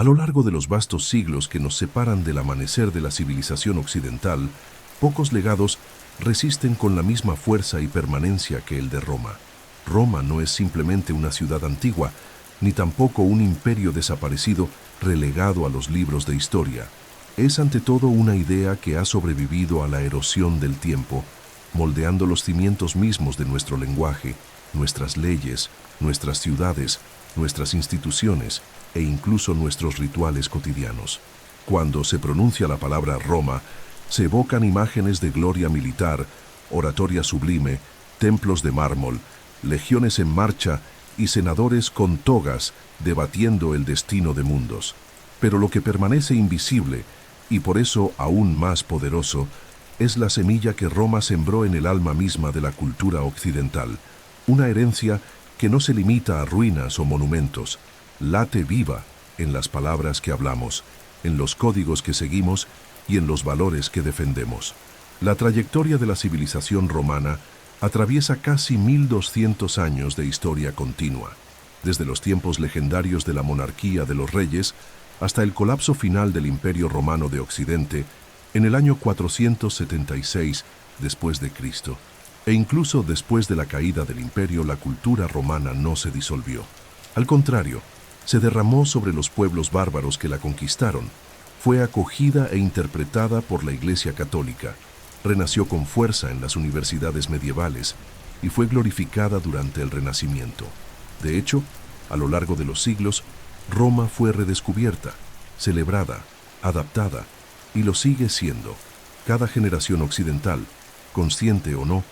A lo largo de los vastos siglos que nos separan del amanecer de la civilización occidental, pocos legados resisten con la misma fuerza y permanencia que el de Roma. Roma no es simplemente una ciudad antigua, ni tampoco un imperio desaparecido relegado a los libros de historia. Es ante todo una idea que ha sobrevivido a la erosión del tiempo, moldeando los cimientos mismos de nuestro lenguaje, nuestras leyes, nuestras ciudades, nuestras instituciones e incluso nuestros rituales cotidianos. Cuando se pronuncia la palabra Roma, se evocan imágenes de gloria militar, oratoria sublime, templos de mármol, legiones en marcha y senadores con togas debatiendo el destino de mundos. Pero lo que permanece invisible, y por eso aún más poderoso, es la semilla que Roma sembró en el alma misma de la cultura occidental, una herencia que no se limita a ruinas o monumentos, late viva en las palabras que hablamos, en los códigos que seguimos y en los valores que defendemos. La trayectoria de la civilización romana atraviesa casi 1200 años de historia continua, desde los tiempos legendarios de la monarquía de los reyes hasta el colapso final del Imperio Romano de Occidente en el año 476 después de Cristo. E incluso después de la caída del imperio, la cultura romana no se disolvió. Al contrario, se derramó sobre los pueblos bárbaros que la conquistaron, fue acogida e interpretada por la Iglesia Católica, renació con fuerza en las universidades medievales y fue glorificada durante el Renacimiento. De hecho, a lo largo de los siglos, Roma fue redescubierta, celebrada, adaptada, y lo sigue siendo. Cada generación occidental, consciente o no,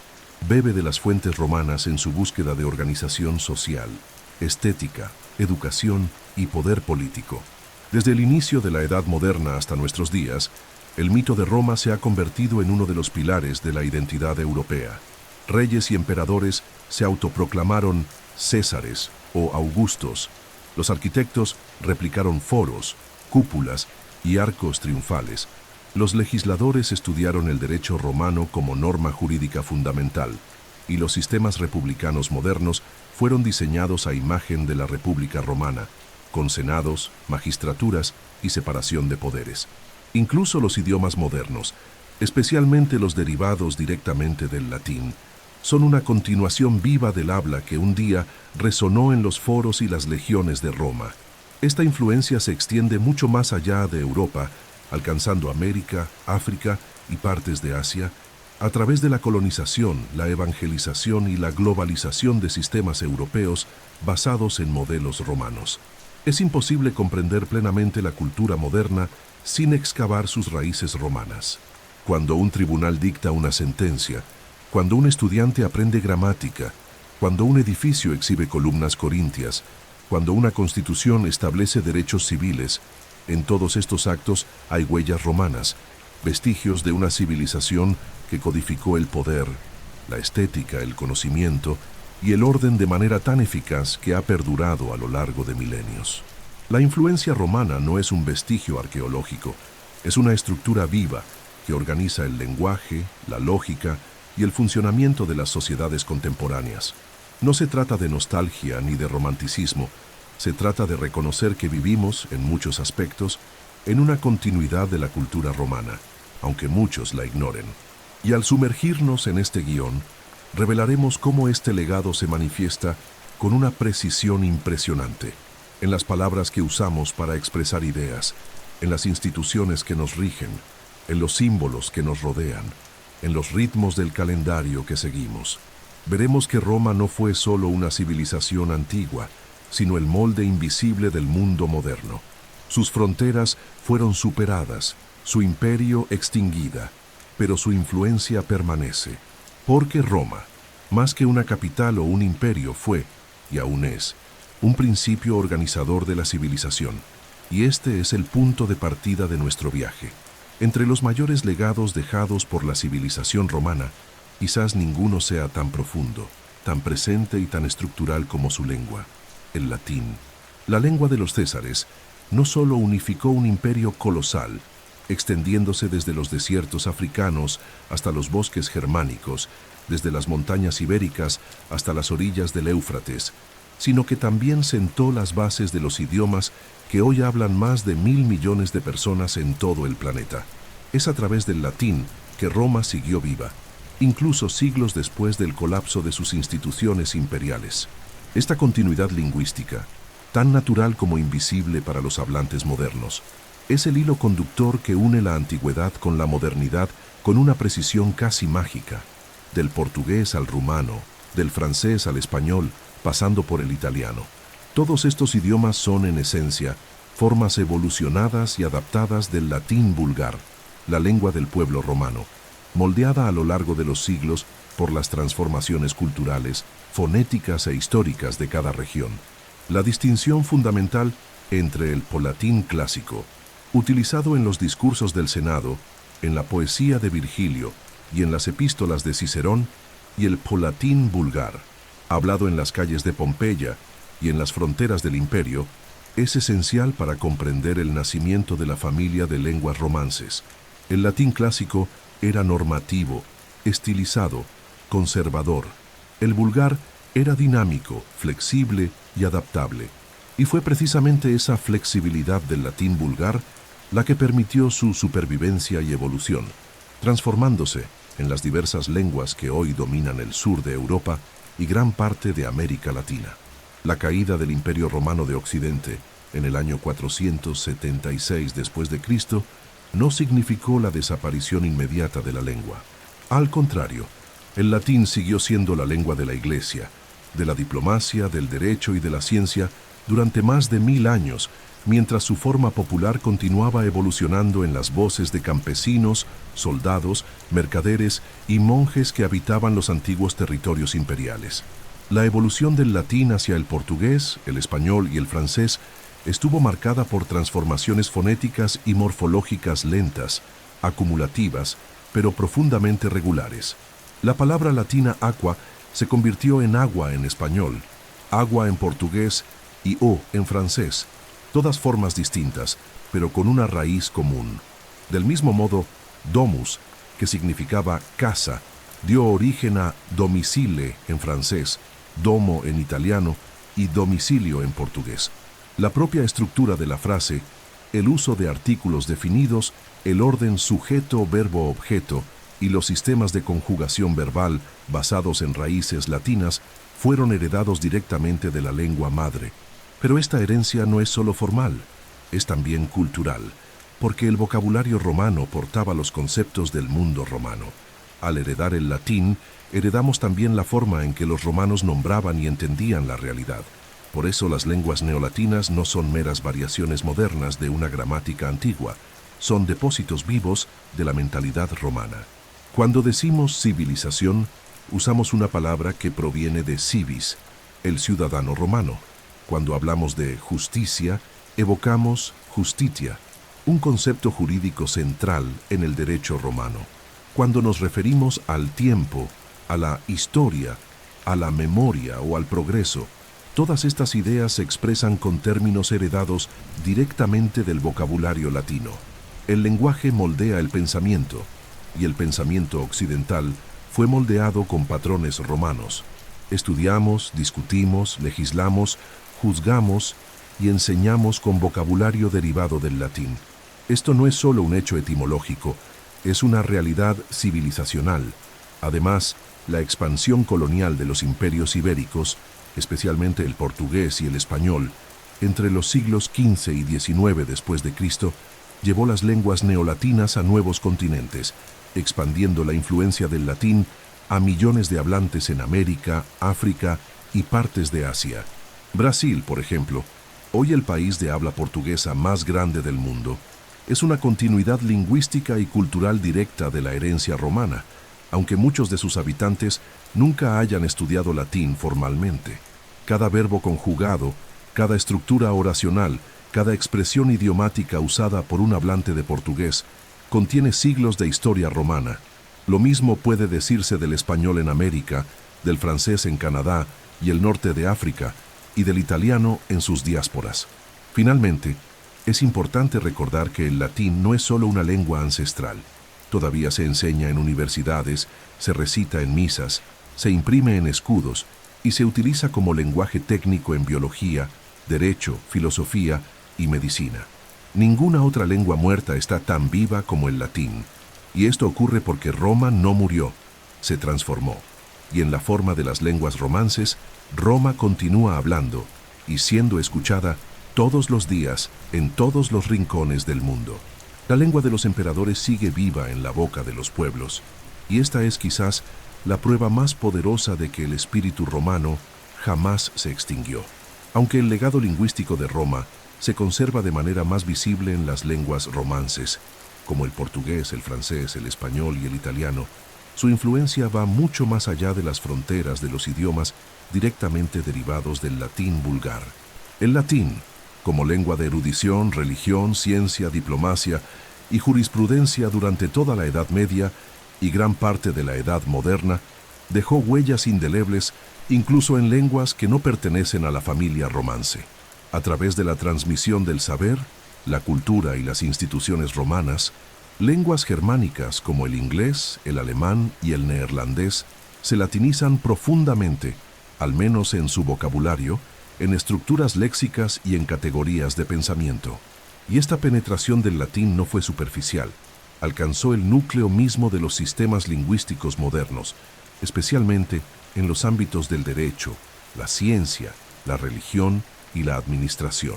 bebe de las fuentes romanas en su búsqueda de organización social, estética, educación y poder político. Desde el inicio de la Edad Moderna hasta nuestros días, el mito de Roma se ha convertido en uno de los pilares de la identidad europea. Reyes y emperadores se autoproclamaron Césares o Augustos. Los arquitectos replicaron foros, cúpulas y arcos triunfales. Los legisladores estudiaron el derecho romano como norma jurídica fundamental, y los sistemas republicanos modernos fueron diseñados a imagen de la República Romana, con senados, magistraturas y separación de poderes. Incluso los idiomas modernos, especialmente los derivados directamente del latín, son una continuación viva del habla que un día resonó en los foros y las legiones de Roma. Esta influencia se extiende mucho más allá de Europa, alcanzando América, África y partes de Asia, a través de la colonización, la evangelización y la globalización de sistemas europeos basados en modelos romanos. Es imposible comprender plenamente la cultura moderna sin excavar sus raíces romanas. Cuando un tribunal dicta una sentencia, cuando un estudiante aprende gramática, cuando un edificio exhibe columnas corintias, cuando una constitución establece derechos civiles, en todos estos actos hay huellas romanas, vestigios de una civilización que codificó el poder, la estética, el conocimiento y el orden de manera tan eficaz que ha perdurado a lo largo de milenios. La influencia romana no es un vestigio arqueológico, es una estructura viva que organiza el lenguaje, la lógica y el funcionamiento de las sociedades contemporáneas. No se trata de nostalgia ni de romanticismo, se trata de reconocer que vivimos, en muchos aspectos, en una continuidad de la cultura romana, aunque muchos la ignoren. Y al sumergirnos en este guión, revelaremos cómo este legado se manifiesta con una precisión impresionante, en las palabras que usamos para expresar ideas, en las instituciones que nos rigen, en los símbolos que nos rodean, en los ritmos del calendario que seguimos. Veremos que Roma no fue solo una civilización antigua, sino el molde invisible del mundo moderno. Sus fronteras fueron superadas, su imperio extinguida, pero su influencia permanece. Porque Roma, más que una capital o un imperio, fue, y aún es, un principio organizador de la civilización. Y este es el punto de partida de nuestro viaje. Entre los mayores legados dejados por la civilización romana, quizás ninguno sea tan profundo, tan presente y tan estructural como su lengua, el latín. La lengua de los Césares no solo unificó un imperio colosal, extendiéndose desde los desiertos africanos hasta los bosques germánicos, desde las montañas ibéricas hasta las orillas del Éufrates, sino que también sentó las bases de los idiomas que hoy hablan más de 1.000 millones de personas en todo el planeta. Es a través del latín que Roma siguió viva, incluso siglos después del colapso de sus instituciones imperiales. Esta continuidad lingüística, tan natural como invisible para los hablantes modernos, es el hilo conductor que une la antigüedad con la modernidad con una precisión casi mágica, del portugués al rumano, del francés al español, pasando por el italiano. Todos estos idiomas son, en esencia, formas evolucionadas y adaptadas del latín vulgar, la lengua del pueblo romano, moldeada a lo largo de los siglos por las transformaciones culturales, fonéticas e históricas de cada región. La distinción fundamental entre el polatín clásico, utilizado en los discursos del Senado, en la poesía de Virgilio y en las epístolas de Cicerón, y el polatín vulgar, hablado en las calles de Pompeya y en las fronteras del imperio, es esencial para comprender el nacimiento de la familia de lenguas romances. El latín clásico era normativo, estilizado, conservador. El vulgar era dinámico, flexible y adaptable. Y fue precisamente esa flexibilidad del latín vulgar la que permitió su supervivencia y evolución, transformándose en las diversas lenguas que hoy dominan el sur de Europa y gran parte de América Latina. La caída del Imperio Romano de Occidente en el año 476 después de Cristo no significó la desaparición inmediata de la lengua. Al contrario, el latín siguió siendo la lengua de la Iglesia, de la diplomacia, del derecho y de la ciencia durante más de 1000 años, mientras su forma popular continuaba evolucionando en las voces de campesinos, soldados, mercaderes y monjes que habitaban los antiguos territorios imperiales. La evolución del latín hacia el portugués, el español y el francés estuvo marcada por transformaciones fonéticas y morfológicas lentas, acumulativas, pero profundamente regulares. La palabra latina aqua se convirtió en agua en español, agua en portugués y o en francés, todas formas distintas, pero con una raíz común. Del mismo modo, domus, que significaba casa, dio origen a domicile en francés, domo en italiano y domicilio en portugués. La propia estructura de la frase, el uso de artículos definidos, el orden sujeto-verbo-objeto y los sistemas de conjugación verbal basados en raíces latinas fueron heredados directamente de la lengua madre. Pero esta herencia no es solo formal, es también cultural, porque el vocabulario romano portaba los conceptos del mundo romano. Al heredar el latín, heredamos también la forma en que los romanos nombraban y entendían la realidad. Por eso las lenguas neolatinas no son meras variaciones modernas de una gramática antigua, son depósitos vivos de la mentalidad romana. Cuando decimos civilización, usamos una palabra que proviene de civis, el ciudadano romano. Cuando hablamos de justicia, evocamos justitia, un concepto jurídico central en el derecho romano. Cuando nos referimos al tiempo, a la historia, a la memoria o al progreso, todas estas ideas se expresan con términos heredados directamente del vocabulario latino. El lenguaje moldea el pensamiento, y el pensamiento occidental fue moldeado con patrones romanos. Estudiamos, discutimos, legislamos, juzgamos y enseñamos con vocabulario derivado del latín. Esto no es solo un hecho etimológico, es una realidad civilizacional. Además, la expansión colonial de los imperios ibéricos, especialmente el portugués y el español, entre los siglos XV y XIX después de Cristo, llevó las lenguas neolatinas a nuevos continentes, expandiendo la influencia del latín a millones de hablantes en América, África y partes de Asia. Brasil, por ejemplo, hoy el país de habla portuguesa más grande del mundo, es una continuidad lingüística y cultural directa de la herencia romana, aunque muchos de sus habitantes nunca hayan estudiado latín formalmente. Cada verbo conjugado, cada estructura oracional, cada expresión idiomática usada por un hablante de portugués contiene siglos de historia romana. Lo mismo puede decirse del español en América, del francés en Canadá y el norte de África, y del italiano en sus diásporas. Finalmente, es importante recordar que el latín no es solo una lengua ancestral. Todavía se enseña en universidades, se recita en misas, se imprime en escudos y se utiliza como lenguaje técnico en biología, derecho, filosofía y medicina. Ninguna otra lengua muerta está tan viva como el latín, y esto ocurre porque Roma no murió, se transformó. Y en la forma de las lenguas romances, Roma continúa hablando y siendo escuchada todos los días en todos los rincones del mundo. La lengua de los emperadores sigue viva en la boca de los pueblos, y esta es quizás la prueba más poderosa de que el espíritu romano jamás se extinguió. Aunque el legado lingüístico de Roma se conserva de manera más visible en las lenguas romances, como el portugués, el francés, el español y el italiano, su influencia va mucho más allá de las fronteras de los idiomas directamente derivados del latín vulgar. El latín, como lengua de erudición, religión, ciencia, diplomacia y jurisprudencia durante toda la Edad Media y gran parte de la Edad Moderna, dejó huellas indelebles incluso en lenguas que no pertenecen a la familia romance. A través de la transmisión del saber, la cultura y las instituciones romanas, lenguas germánicas como el inglés, el alemán y el neerlandés se latinizan profundamente, al menos en su vocabulario, en estructuras léxicas y en categorías de pensamiento. Y esta penetración del latín no fue superficial, alcanzó el núcleo mismo de los sistemas lingüísticos modernos, especialmente en los ámbitos del derecho, la ciencia, la religión y la administración.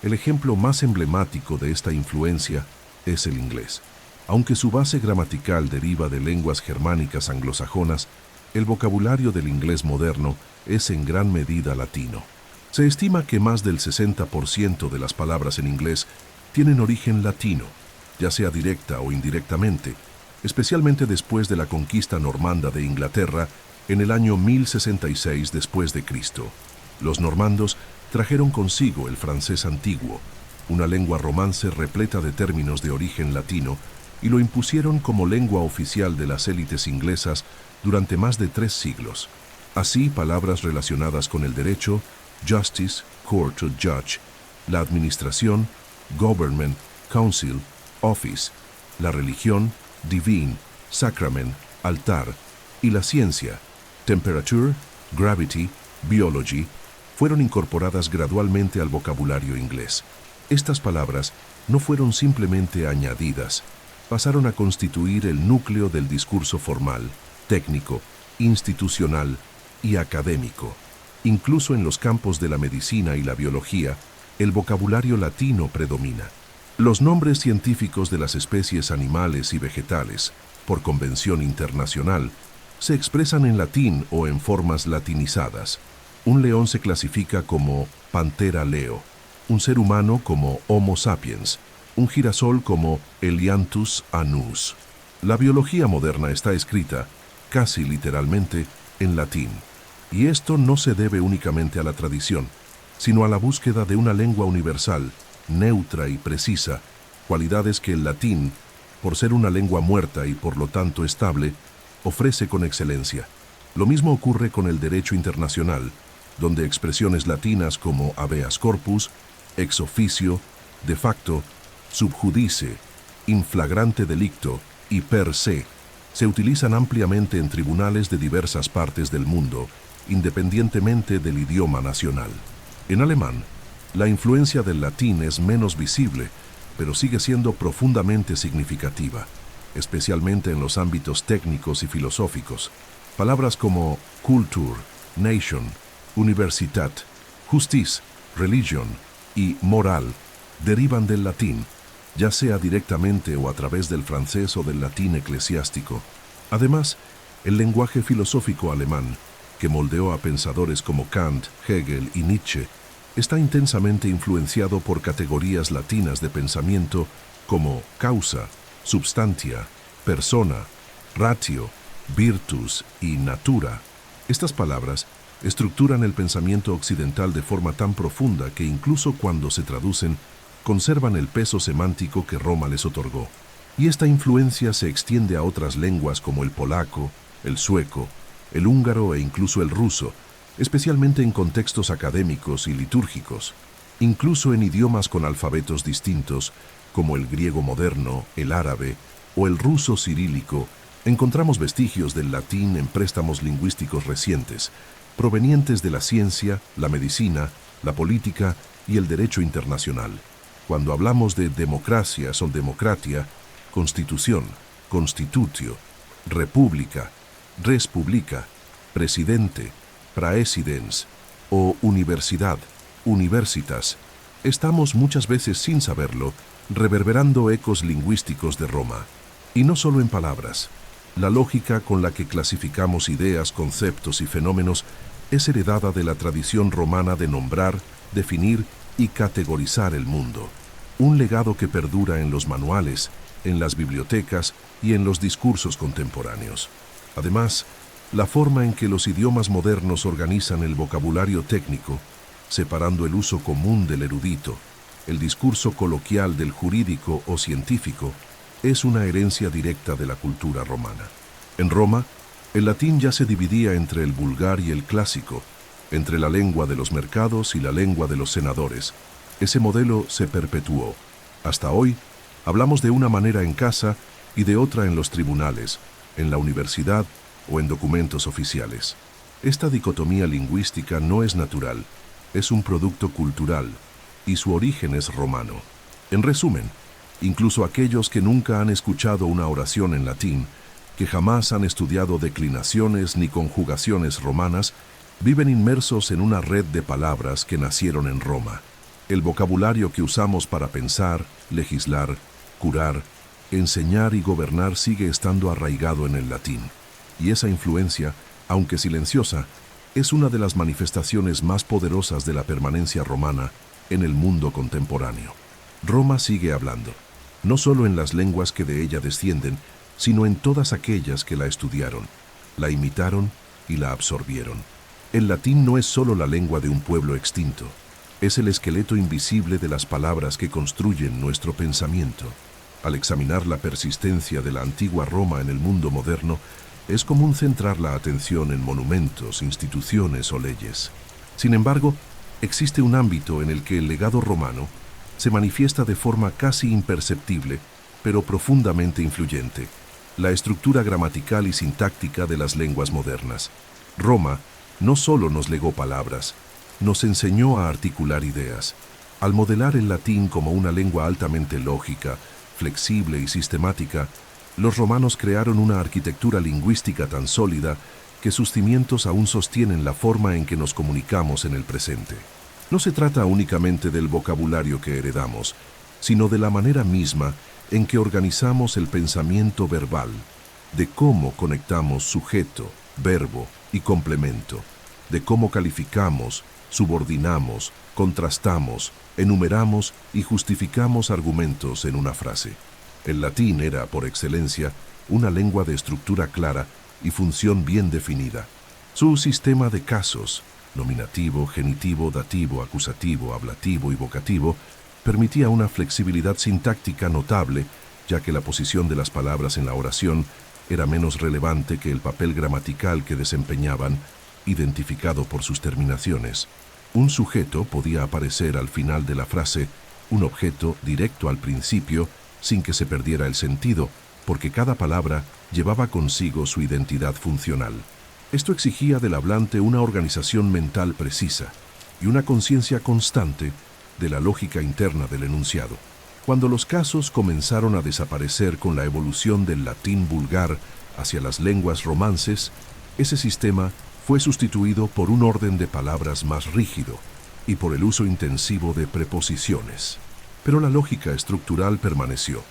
El ejemplo más emblemático de esta influencia es el inglés. Aunque su base gramatical deriva de lenguas germánicas anglosajonas, el vocabulario del inglés moderno es en gran medida latino. Se estima que más del 60% de las palabras en inglés tienen origen latino, ya sea directa o indirectamente, especialmente después de la conquista normanda de Inglaterra en el año 1066 después de Cristo. Los normandos trajeron consigo el francés antiguo, una lengua romance repleta de términos de origen latino, y lo impusieron como lengua oficial de las élites inglesas durante más de 3 siglos. Así, palabras relacionadas con el derecho, justice, court o judge, la administración, government, council, office, la religión, divine, sacrament, altar, y la ciencia, temperature, gravity, biology, fueron incorporadas gradualmente al vocabulario inglés. Estas palabras no fueron simplemente añadidas, pasaron a constituir el núcleo del discurso formal, técnico, institucional y académico. Incluso en los campos de la medicina y la biología, el vocabulario latino predomina. Los nombres científicos de las especies animales y vegetales, por convención internacional, se expresan en latín o en formas latinizadas. Un león se clasifica como Panthera leo, un ser humano como Homo sapiens, un girasol como Helianthus anus. La biología moderna está escrita, casi literalmente, en latín. Y esto no se debe únicamente a la tradición, sino a la búsqueda de una lengua universal, neutra y precisa, cualidades que el latín, por ser una lengua muerta y por lo tanto estable, ofrece con excelencia. Lo mismo ocurre con el derecho internacional, donde expresiones latinas como habeas corpus, ex officio, de facto, sub judice, in flagrante delicto y per se utilizan ampliamente en tribunales de diversas partes del mundo, independientemente del idioma nacional. En alemán, la influencia del latín es menos visible, pero sigue siendo profundamente significativa, especialmente en los ámbitos técnicos y filosóficos. Palabras como Kultur, Nation, Universitat, Justice, Religion y Moral derivan del latín, ya sea directamente o a través del francés o del latín eclesiástico. Además, el lenguaje filosófico alemán, que moldeó a pensadores como Kant, Hegel y Nietzsche, está intensamente influenciado por categorías latinas de pensamiento como causa, substantia, persona, ratio, virtus y natura. Estas palabras estructuran el pensamiento occidental de forma tan profunda que incluso cuando se traducen, conservan el peso semántico que Roma les otorgó. Y esta influencia se extiende a otras lenguas como el polaco, el sueco, el húngaro e incluso el ruso, especialmente en contextos académicos y litúrgicos. Incluso en idiomas con alfabetos distintos, como el griego moderno, el árabe o el ruso cirílico, encontramos vestigios del latín en préstamos lingüísticos recientes, provenientes de la ciencia, la medicina, la política y el derecho internacional. Cuando hablamos de democracia o democratia, constitución, constitutio, república, res publica, presidente, praesidens o universidad, universitas, estamos muchas veces sin saberlo reverberando ecos lingüísticos de Roma. Y no solo en palabras. La lógica con la que clasificamos ideas, conceptos y fenómenos es heredada de la tradición romana de nombrar, definir y categorizar el mundo. Un legado que perdura en los manuales, en las bibliotecas y en los discursos contemporáneos. Además, la forma en que los idiomas modernos organizan el vocabulario técnico, separando el uso común del erudito, el discurso coloquial del jurídico o científico, es una herencia directa de la cultura romana. En Roma, el latín ya se dividía entre el vulgar y el clásico, entre la lengua de los mercados y la lengua de los senadores. Ese modelo se perpetuó. Hasta hoy, hablamos de una manera en casa y de otra en los tribunales, en la universidad o en documentos oficiales. Esta dicotomía lingüística no es natural, es un producto cultural, y su origen es romano. En resumen, incluso aquellos que nunca han escuchado una oración en latín, que jamás han estudiado declinaciones ni conjugaciones romanas, viven inmersos en una red de palabras que nacieron en Roma. El vocabulario que usamos para pensar, legislar, curar, enseñar y gobernar sigue estando arraigado en el latín. Y esa influencia, aunque silenciosa, es una de las manifestaciones más poderosas de la permanencia romana en el mundo contemporáneo. Roma sigue hablando, no solo en las lenguas que de ella descienden, sino en todas aquellas que la estudiaron, la imitaron y la absorbieron. El latín no es solo la lengua de un pueblo extinto, es el esqueleto invisible de las palabras que construyen nuestro pensamiento. Al examinar la persistencia de la antigua Roma en el mundo moderno, es común centrar la atención en monumentos, instituciones o leyes. Sin embargo, existe un ámbito en el que el legado romano se manifiesta de forma casi imperceptible, pero profundamente influyente: la estructura gramatical y sintáctica de las lenguas modernas. Roma no solo nos legó palabras, nos enseñó a articular ideas. Al modelar el latín como una lengua altamente lógica, flexible y sistemática, los romanos crearon una arquitectura lingüística tan sólida que sus cimientos aún sostienen la forma en que nos comunicamos en el presente. No se trata únicamente del vocabulario que heredamos, sino de la manera misma en que organizamos el pensamiento verbal, de cómo conectamos sujeto, verbo y complemento, de cómo calificamos, subordinamos, contrastamos, enumeramos y justificamos argumentos en una frase. El latín era, por excelencia, una lengua de estructura clara y función bien definida. Su sistema de casos, nominativo, genitivo, dativo, acusativo, ablativo y vocativo, permitía una flexibilidad sintáctica notable, ya que la posición de las palabras en la oración era menos relevante que el papel gramatical que desempeñaban, identificado por sus terminaciones. Un sujeto podía aparecer al final de la frase, un objeto directo al principio, sin que se perdiera el sentido, porque cada palabra llevaba consigo su identidad funcional. Esto exigía del hablante una organización mental precisa y una conciencia constante de la lógica interna del enunciado. Cuando los casos comenzaron a desaparecer con la evolución del latín vulgar hacia las lenguas romances, ese sistema fue sustituido por un orden de palabras más rígido y por el uso intensivo de preposiciones. Pero la lógica estructural permaneció.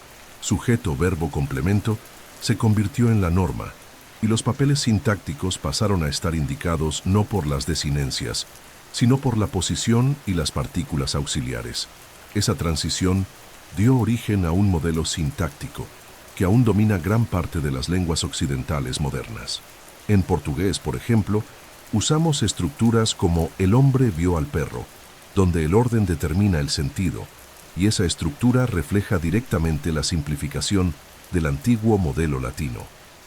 Sujeto, verbo, complemento se convirtió en la norma, y los papeles sintácticos pasaron a estar indicados no por las desinencias, sino por la posición y las partículas auxiliares. Esa transición dio origen a un modelo sintáctico que aún domina gran parte de las lenguas occidentales modernas. En portugués, por ejemplo, usamos estructuras como el hombre vio al perro, donde el orden determina el sentido, y esa estructura refleja directamente la simplificación del antiguo modelo latino.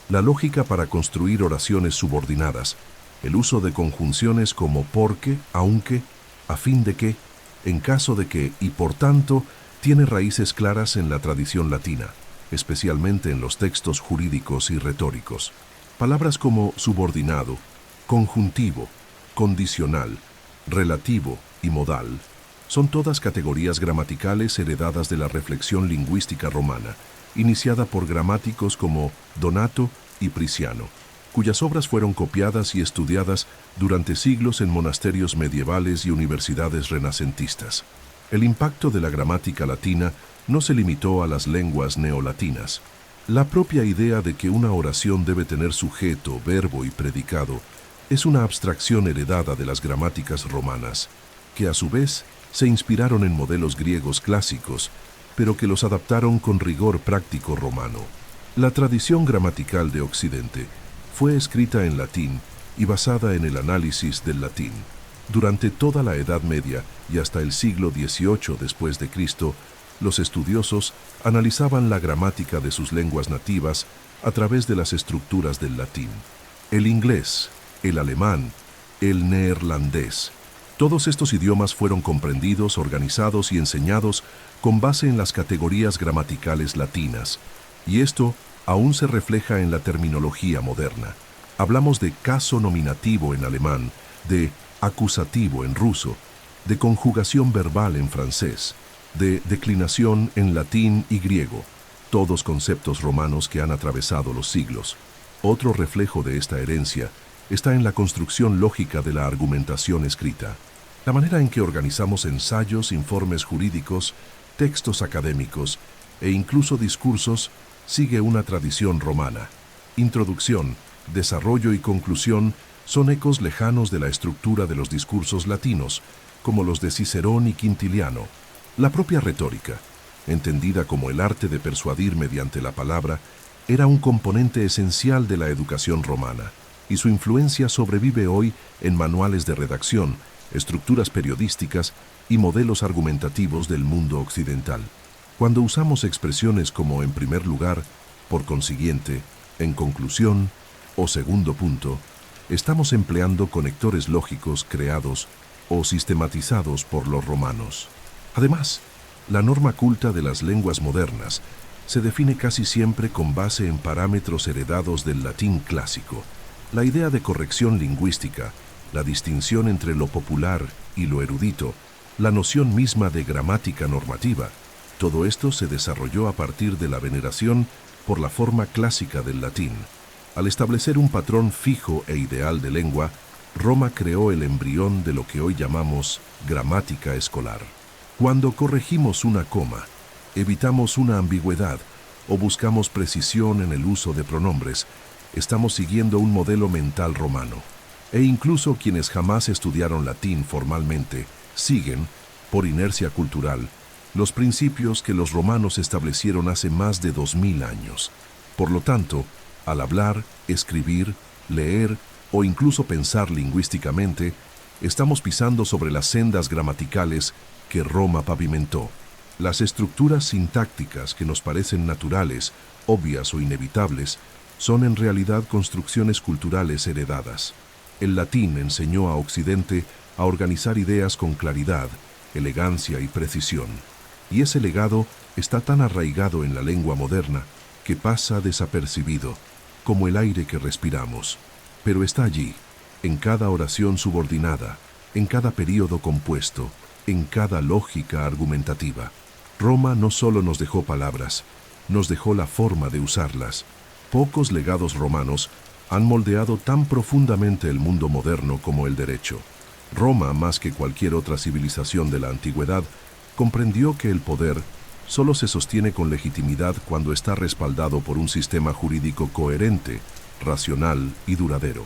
La lógica para construir oraciones subordinadas, el uso de conjunciones como porque, aunque, a fin de que, en caso de que y por tanto, tiene raíces claras en la tradición latina, especialmente en los textos jurídicos y retóricos. Palabras como subordinado, conjuntivo, condicional, relativo y modal Son todas categorías gramaticales heredadas de la reflexión lingüística romana, iniciada por gramáticos como Donato y Prisciano, cuyas obras fueron copiadas y estudiadas durante siglos en monasterios medievales y universidades renacentistas. El impacto de la gramática latina no se limitó a las lenguas neolatinas. La propia idea de que una oración debe tener sujeto, verbo y predicado es una abstracción heredada de las gramáticas romanas, que a su vez se inspiraron en modelos griegos clásicos, pero que los adaptaron con rigor práctico romano. La tradición gramatical de Occidente fue escrita en latín y basada en el análisis del latín. Durante toda la Edad Media y hasta el siglo XVIII después de Cristo, los estudiosos analizaban la gramática de sus lenguas nativas a través de las estructuras del latín. El inglés, el alemán, el neerlandés. Todos estos idiomas fueron comprendidos, organizados y enseñados con base en las categorías gramaticales latinas, y esto aún se refleja en la terminología moderna. Hablamos de caso nominativo en alemán, de acusativo en ruso, de conjugación verbal en francés, de declinación en latín y griego, todos conceptos romanos que han atravesado los siglos. Otro reflejo de esta herencia está en la construcción lógica de la argumentación escrita. La manera en que organizamos ensayos, informes jurídicos, textos académicos e incluso discursos sigue una tradición romana. Introducción, desarrollo y conclusión son ecos lejanos de la estructura de los discursos latinos, como los de Cicerón y Quintiliano. La propia retórica, entendida como el arte de persuadir mediante la palabra, era un componente esencial de la educación romana, y su influencia sobrevive hoy en manuales de redacción, estructuras periodísticas y modelos argumentativos del mundo occidental. Cuando usamos expresiones como en primer lugar, por consiguiente, en conclusión o segundo punto, estamos empleando conectores lógicos creados o sistematizados por los romanos. Además, la norma culta de las lenguas modernas se define casi siempre con base en parámetros heredados del latín clásico. La idea de corrección lingüística, la distinción entre lo popular y lo erudito, la noción misma de gramática normativa, todo esto se desarrolló a partir de la veneración por la forma clásica del latín. Al establecer un patrón fijo e ideal de lengua, Roma creó el embrión de lo que hoy llamamos gramática escolar. Cuando corregimos una coma, evitamos una ambigüedad o buscamos precisión en el uso de pronombres, estamos siguiendo un modelo mental romano. E incluso quienes jamás estudiaron latín formalmente siguen, por inercia cultural, los principios que los romanos establecieron hace más de 2000 años. Por lo tanto, al hablar, escribir, leer o incluso pensar lingüísticamente, estamos pisando sobre las sendas gramaticales que Roma pavimentó. Las estructuras sintácticas que nos parecen naturales, obvias o inevitables, son en realidad construcciones culturales heredadas. El latín enseñó a Occidente a organizar ideas con claridad, elegancia y precisión. Y ese legado está tan arraigado en la lengua moderna que pasa desapercibido, como el aire que respiramos. Pero está allí, en cada oración subordinada, en cada período compuesto, en cada lógica argumentativa. Roma no solo nos dejó palabras, nos dejó la forma de usarlas. Pocos legados romanos han moldeado tan profundamente el mundo moderno como el derecho. Roma, más que cualquier otra civilización de la antigüedad, comprendió que el poder solo se sostiene con legitimidad cuando está respaldado por un sistema jurídico coherente, racional y duradero.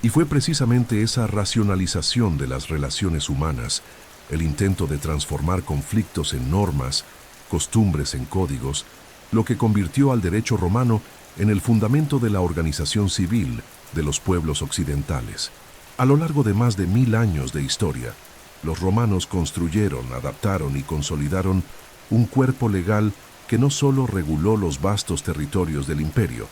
Y fue precisamente esa racionalización de las relaciones humanas, el intento de transformar conflictos en normas, costumbres en códigos, lo que convirtió al derecho romano en el fundamento de la organización civil de los pueblos occidentales. A lo largo de más de 1000 años de historia, los romanos construyeron, adaptaron y consolidaron un cuerpo legal que no solo reguló los vastos territorios del imperio,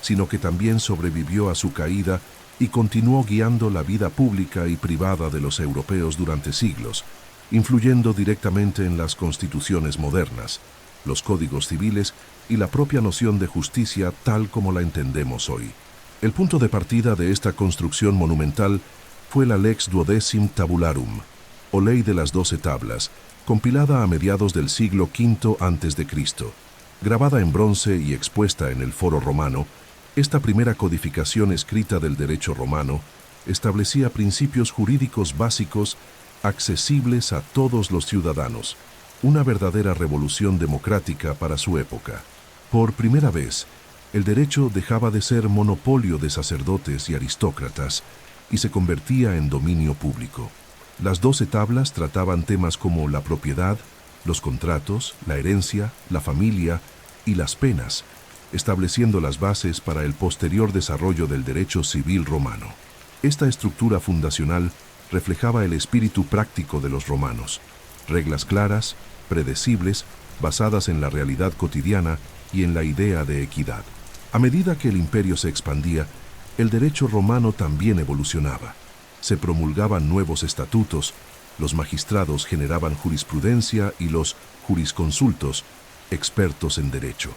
sino que también sobrevivió a su caída y continuó guiando la vida pública y privada de los europeos durante siglos, influyendo directamente en las constituciones modernas, los códigos civiles y la propia noción de justicia tal como la entendemos hoy. El punto de partida de esta construcción monumental fue la Lex Duodecim Tabularum, o Ley de las 12 Tablas, compilada a mediados del siglo V a.C. Grabada en bronce y expuesta en el Foro Romano, esta primera codificación escrita del derecho romano establecía principios jurídicos básicos accesibles a todos los ciudadanos, una verdadera revolución democrática para su época. Por primera vez, el derecho dejaba de ser monopolio de sacerdotes y aristócratas y se convertía en dominio público. Las 12 tablas trataban temas como la propiedad, los contratos, la herencia, la familia y las penas, estableciendo las bases para el posterior desarrollo del derecho civil romano. Esta estructura fundacional reflejaba el espíritu práctico de los romanos, reglas claras, predecibles, basadas en la realidad cotidiana y en la idea de equidad. A medida que el imperio se expandía, el derecho romano también evolucionaba. Se promulgaban nuevos estatutos, los magistrados generaban jurisprudencia y los jurisconsultos, expertos en derecho,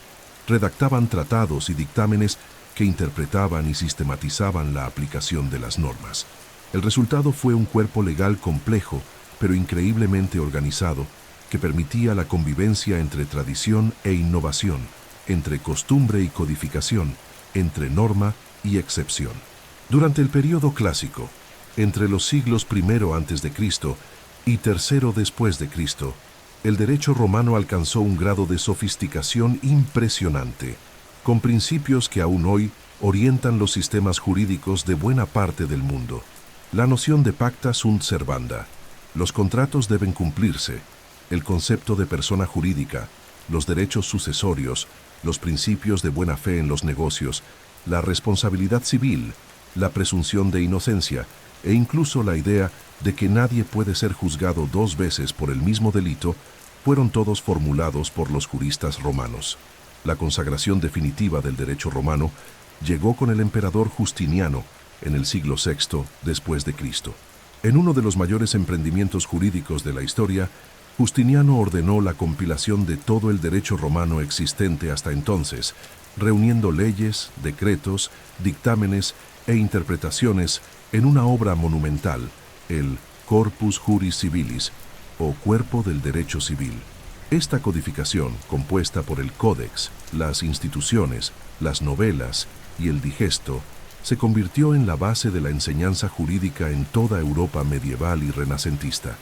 redactaban tratados y dictámenes que interpretaban y sistematizaban la aplicación de las normas. El resultado fue un cuerpo legal complejo, pero increíblemente organizado, que permitía la convivencia entre tradición e innovación, entre costumbre y codificación, entre norma y excepción. Durante el período clásico, entre los siglos I a.C. y III después de Cristo, el derecho romano alcanzó un grado de sofisticación impresionante, con principios que aún hoy orientan los sistemas jurídicos de buena parte del mundo. La noción de pacta sunt servanda, los contratos deben cumplirse, el concepto de persona jurídica, los derechos sucesorios, los principios de buena fe en los negocios, la responsabilidad civil, la presunción de inocencia e incluso la idea de que nadie puede ser juzgado 2 veces por el mismo delito, fueron todos formulados por los juristas romanos. La consagración definitiva del derecho romano llegó con el emperador Justiniano en el siglo VI después de Cristo. En uno de los mayores emprendimientos jurídicos de la historia, Justiniano ordenó la compilación de todo el derecho romano existente hasta entonces, reuniendo leyes, decretos, dictámenes e interpretaciones en una obra monumental, el Corpus Juris Civilis, o Cuerpo del Derecho Civil. Esta codificación, compuesta por el Códex, las instituciones, las novelas y el digesto, se convirtió en la base de la enseñanza jurídica en toda Europa medieval y renacentista.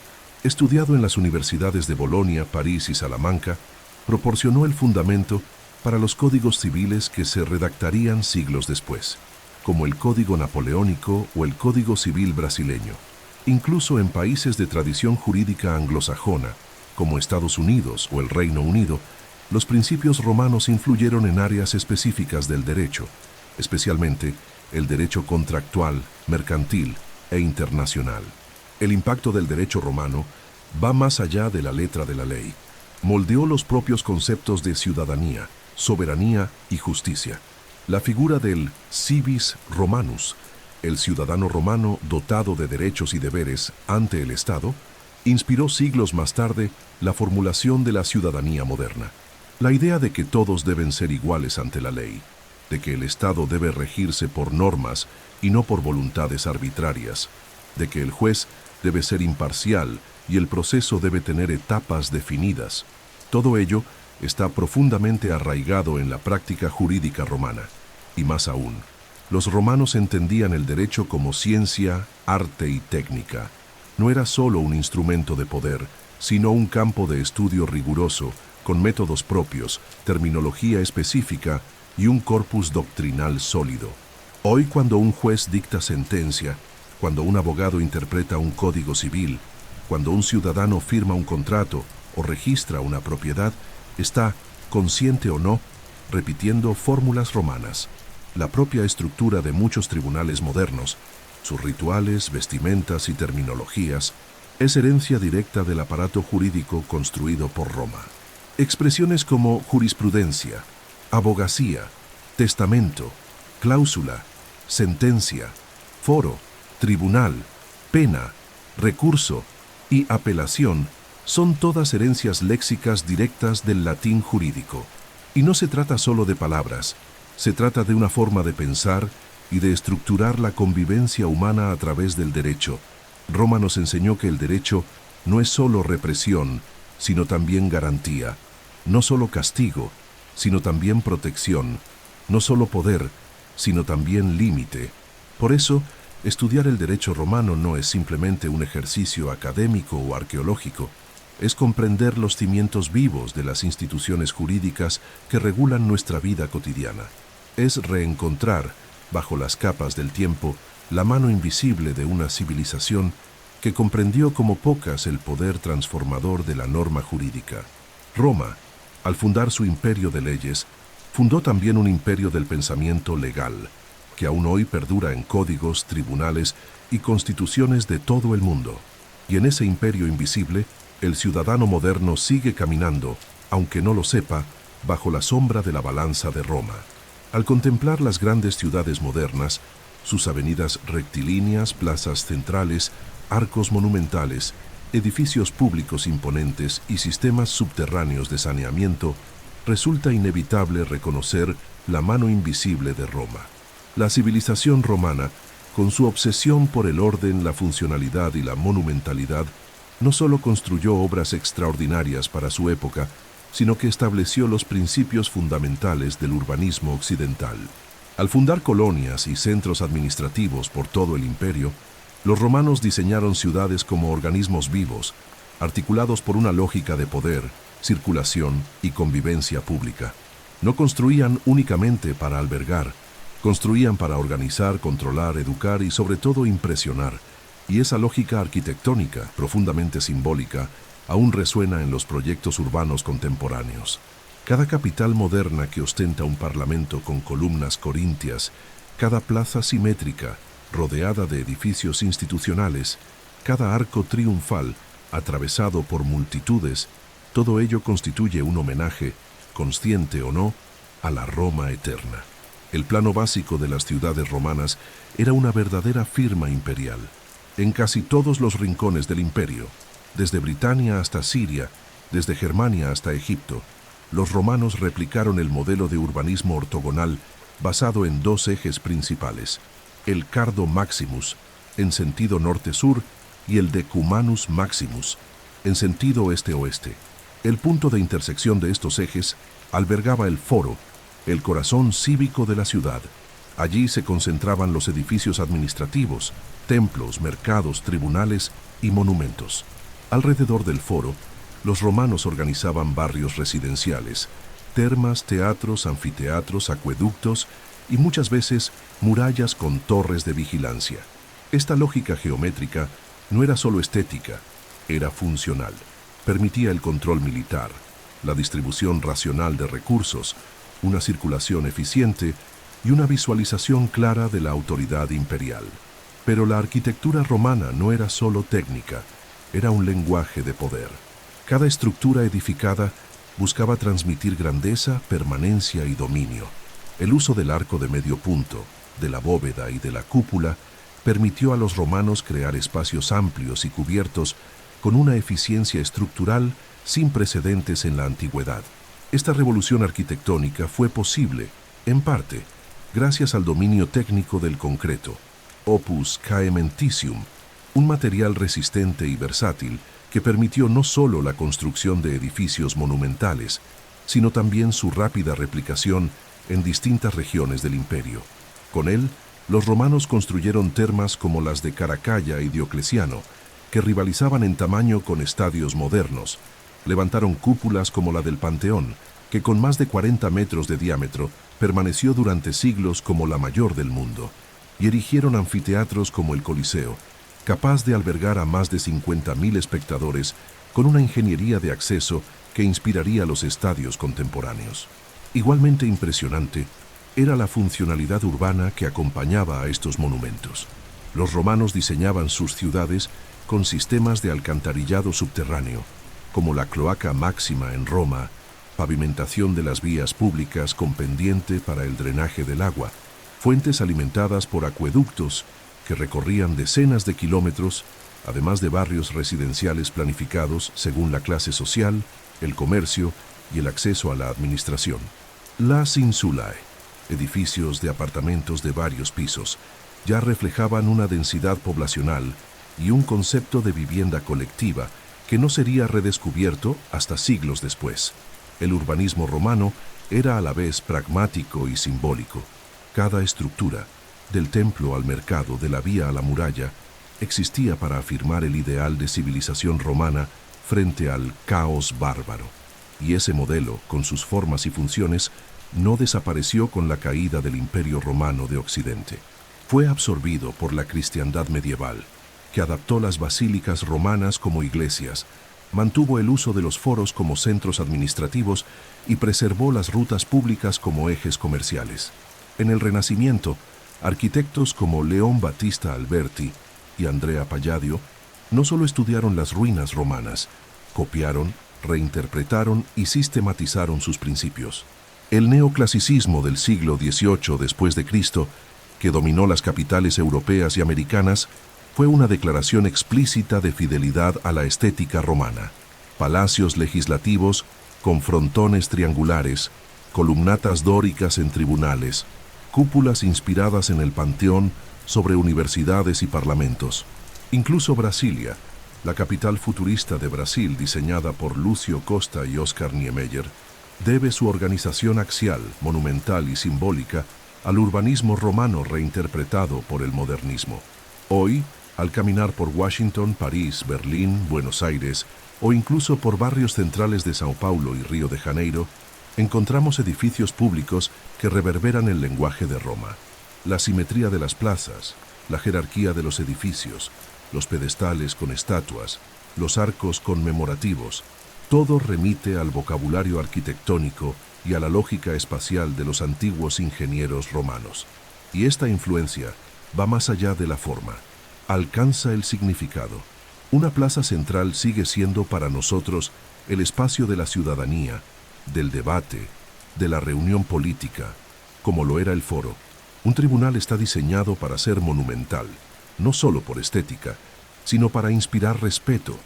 Estudiado en las universidades de Bolonia, París y Salamanca, proporcionó el fundamento para los códigos civiles que se redactarían siglos después, como el Código Napoleónico o el Código Civil brasileño. Incluso en países de tradición jurídica anglosajona, como Estados Unidos o el Reino Unido, los principios romanos influyeron en áreas específicas del derecho, especialmente el derecho contractual, mercantil e internacional. El impacto del derecho romano va más allá de la letra de la ley. Moldeó los propios conceptos de ciudadanía, soberanía y justicia. La figura del civis romanus, el ciudadano romano dotado de derechos y deberes ante el Estado, inspiró siglos más tarde la formulación de la ciudadanía moderna. La idea de que todos deben ser iguales ante la ley, de que el Estado debe regirse por normas y no por voluntades arbitrarias, de que el juez debe ser imparcial y el proceso debe tener etapas definidas. Todo ello está profundamente arraigado en la práctica jurídica romana. Y más aún, los romanos entendían el derecho como ciencia, arte y técnica. No era solo un instrumento de poder, sino un campo de estudio riguroso, con métodos propios, terminología específica y un corpus doctrinal sólido. Hoy, cuando un juez dicta sentencia, cuando un abogado interpreta un código civil, cuando un ciudadano firma un contrato o registra una propiedad, está, consciente o no, repitiendo fórmulas romanas. La propia estructura de muchos tribunales modernos, sus rituales, vestimentas y terminologías, es herencia directa del aparato jurídico construido por Roma. Expresiones como jurisprudencia, abogacía, testamento, cláusula, sentencia, foro, tribunal, pena, recurso y apelación son todas herencias léxicas directas del latín jurídico. Y no se trata solo de palabras, se trata de una forma de pensar y de estructurar la convivencia humana a través del derecho, Roma nos enseñó que el derecho no es solo represión, sino también garantía, no solo castigo, sino también protección, no solo poder, sino también límite. Por eso, estudiar el derecho romano no es simplemente un ejercicio académico o arqueológico, es comprender los cimientos vivos de las instituciones jurídicas que regulan nuestra vida cotidiana. Es reencontrar, bajo las capas del tiempo, la mano invisible de una civilización que comprendió como pocas el poder transformador de la norma jurídica. Roma, al fundar su imperio de leyes, fundó también un imperio del pensamiento legal, que aún hoy perdura en códigos, tribunales y constituciones de todo el mundo. Y en ese imperio invisible, el ciudadano moderno sigue caminando, aunque no lo sepa, bajo la sombra de la balanza de Roma. Al contemplar las grandes ciudades modernas, sus avenidas rectilíneas, plazas centrales, arcos monumentales, edificios públicos imponentes y sistemas subterráneos de saneamiento, resulta inevitable reconocer la mano invisible de Roma. La civilización romana, con su obsesión por el orden, la funcionalidad y la monumentalidad, no solo construyó obras extraordinarias para su época, sino que estableció los principios fundamentales del urbanismo occidental. Al fundar colonias y centros administrativos por todo el imperio, los romanos diseñaron ciudades como organismos vivos, articulados por una lógica de poder, circulación y convivencia pública. No construían únicamente para albergar, construían para organizar, controlar, educar y sobre todo impresionar. Y esa lógica arquitectónica, profundamente simbólica, aún resuena en los proyectos urbanos contemporáneos. Cada capital moderna que ostenta un parlamento con columnas corintias, cada plaza simétrica, rodeada de edificios institucionales, cada arco triunfal, atravesado por multitudes, todo ello constituye un homenaje, consciente o no, a la Roma eterna. El plano básico de las ciudades romanas era una verdadera firma imperial. En casi todos los rincones del imperio, desde Britania hasta Siria, desde Germania hasta Egipto, los romanos replicaron el modelo de urbanismo ortogonal basado en dos ejes principales, el Cardo Maximus, en sentido norte-sur, y el Decumanus Maximus, en sentido este-oeste. El punto de intersección de estos ejes albergaba el foro, el corazón cívico de la ciudad. Allí se concentraban los edificios administrativos, templos, mercados, tribunales y monumentos. Alrededor del foro, los romanos organizaban barrios residenciales, termas, teatros, anfiteatros, acueductos y muchas veces murallas con torres de vigilancia. Esta lógica geométrica no era solo estética, era funcional. Permitía el control militar, la distribución racional de recursos, una circulación eficiente y una visualización clara de la autoridad imperial. Pero la arquitectura romana no era solo técnica, era un lenguaje de poder. Cada estructura edificada buscaba transmitir grandeza, permanencia y dominio. El uso del arco de medio punto, de la bóveda y de la cúpula permitió a los romanos crear espacios amplios y cubiertos con una eficiencia estructural sin precedentes en la antigüedad. Esta revolución arquitectónica fue posible, en parte, gracias al dominio técnico del concreto, opus caementicium, un material resistente y versátil que permitió no solo la construcción de edificios monumentales, sino también su rápida replicación en distintas regiones del imperio. Con él, los romanos construyeron termas como las de Caracalla y Diocleciano, que rivalizaban en tamaño con estadios modernos. Levantaron cúpulas como la del Panteón, que con más de 40 metros de diámetro permaneció durante siglos como la mayor del mundo, y erigieron anfiteatros como el Coliseo, capaz de albergar a más de 50.000 espectadores con una ingeniería de acceso que inspiraría a los estadios contemporáneos. Igualmente impresionante era la funcionalidad urbana que acompañaba a estos monumentos. Los romanos diseñaban sus ciudades con sistemas de alcantarillado subterráneo, como la Cloaca Máxima en Roma, pavimentación de las vías públicas con pendiente para el drenaje del agua, fuentes alimentadas por acueductos que recorrían decenas de kilómetros, además de barrios residenciales planificados según la clase social, el comercio y el acceso a la administración. Las insulae, edificios de apartamentos de varios pisos, ya reflejaban una densidad poblacional y un concepto de vivienda colectiva que no sería redescubierto hasta siglos después. El urbanismo romano era a la vez pragmático y simbólico. Cada estructura, del templo al mercado, de la vía a la muralla, existía para afirmar el ideal de civilización romana frente al caos bárbaro. Y ese modelo, con sus formas y funciones, no desapareció con la caída del Imperio Romano de Occidente. Fue absorbido por la cristiandad medieval, que adaptó las basílicas romanas como iglesias, mantuvo el uso de los foros como centros administrativos y preservó las rutas públicas como ejes comerciales. En el Renacimiento, arquitectos como León Battista Alberti y Andrea Palladio no solo estudiaron las ruinas romanas, copiaron, reinterpretaron y sistematizaron sus principios. El neoclasicismo del siglo XVIII después de Cristo, que dominó las capitales europeas y americanas, fue una declaración explícita de fidelidad a la estética romana. Palacios legislativos con frontones triangulares, columnatas dóricas en tribunales, cúpulas inspiradas en el Panteón sobre universidades y parlamentos. Incluso Brasilia, la capital futurista de Brasil diseñada por Lúcio Costa y Oscar Niemeyer, debe su organización axial, monumental y simbólica al urbanismo romano reinterpretado por el modernismo. Hoy, al caminar por Washington, París, Berlín, Buenos Aires o incluso por barrios centrales de Sao Paulo y Río de Janeiro, encontramos edificios públicos que reverberan el lenguaje de Roma. La simetría de las plazas, la jerarquía de los edificios, los pedestales con estatuas, los arcos conmemorativos, todo remite al vocabulario arquitectónico y a la lógica espacial de los antiguos ingenieros romanos. Y esta influencia va más allá de la forma, alcanza el significado. Una plaza central sigue siendo para nosotros el espacio de la ciudadanía, del debate, de la reunión política, como lo era el foro. Un tribunal está diseñado para ser monumental, no solo por estética, sino para inspirar respeto,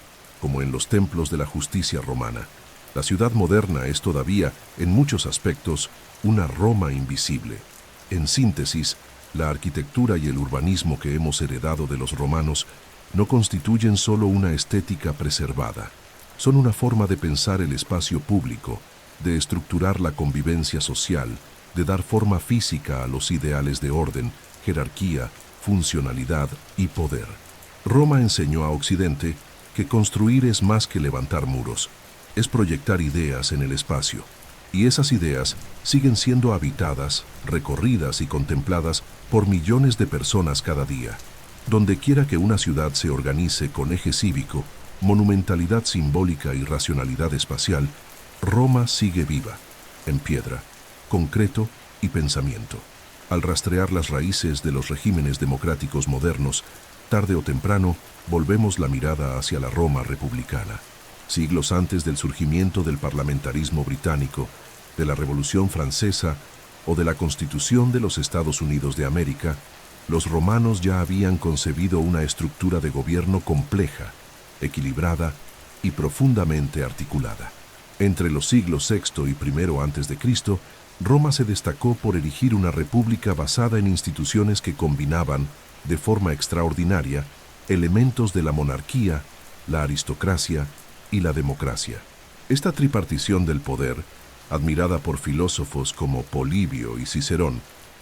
como en los templos de la justicia romana. La ciudad moderna es todavía, en muchos aspectos, una Roma invisible. En síntesis, la arquitectura y el urbanismo que hemos heredado de los romanos no constituyen solo una estética preservada. Son una forma de pensar el espacio público, de estructurar la convivencia social, de dar forma física a los ideales de orden, jerarquía, funcionalidad y poder. Roma enseñó a Occidente que construir es más que levantar muros, es proyectar ideas en el espacio. Y esas ideas siguen siendo habitadas, recorridas y contempladas por millones de personas cada día. Donde quiera que una ciudad se organice con eje cívico, monumentalidad simbólica y racionalidad espacial, Roma sigue viva, en piedra, concreto y pensamiento. Al rastrear las raíces de los regímenes democráticos modernos, tarde o temprano volvemos la mirada hacia la Roma republicana. Siglos antes del surgimiento del parlamentarismo británico, de la Revolución Francesa o de la Constitución de los Estados Unidos de América, los romanos ya habían concebido una estructura de gobierno compleja, equilibrada y profundamente articulada. Entre los siglos VI y I a.C., Roma se destacó por erigir una república basada en instituciones que combinaban, de forma extraordinaria, elementos de la monarquía, la aristocracia y la democracia. Esta tripartición del poder, admirada por filósofos como Polibio y Cicerón,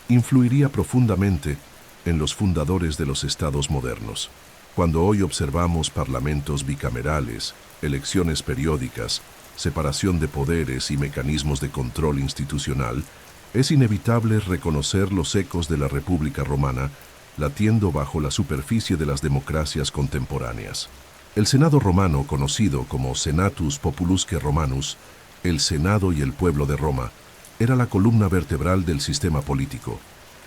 influiría profundamente en los fundadores de los estados modernos. Cuando hoy observamos parlamentos bicamerales, elecciones periódicas, separación de poderes y mecanismos de control institucional, es inevitable reconocer los ecos de la República Romana latiendo bajo la superficie de las democracias contemporáneas. El Senado romano, conocido como Senatus Populusque Romanus, el Senado y el pueblo de Roma, era la columna vertebral del sistema político.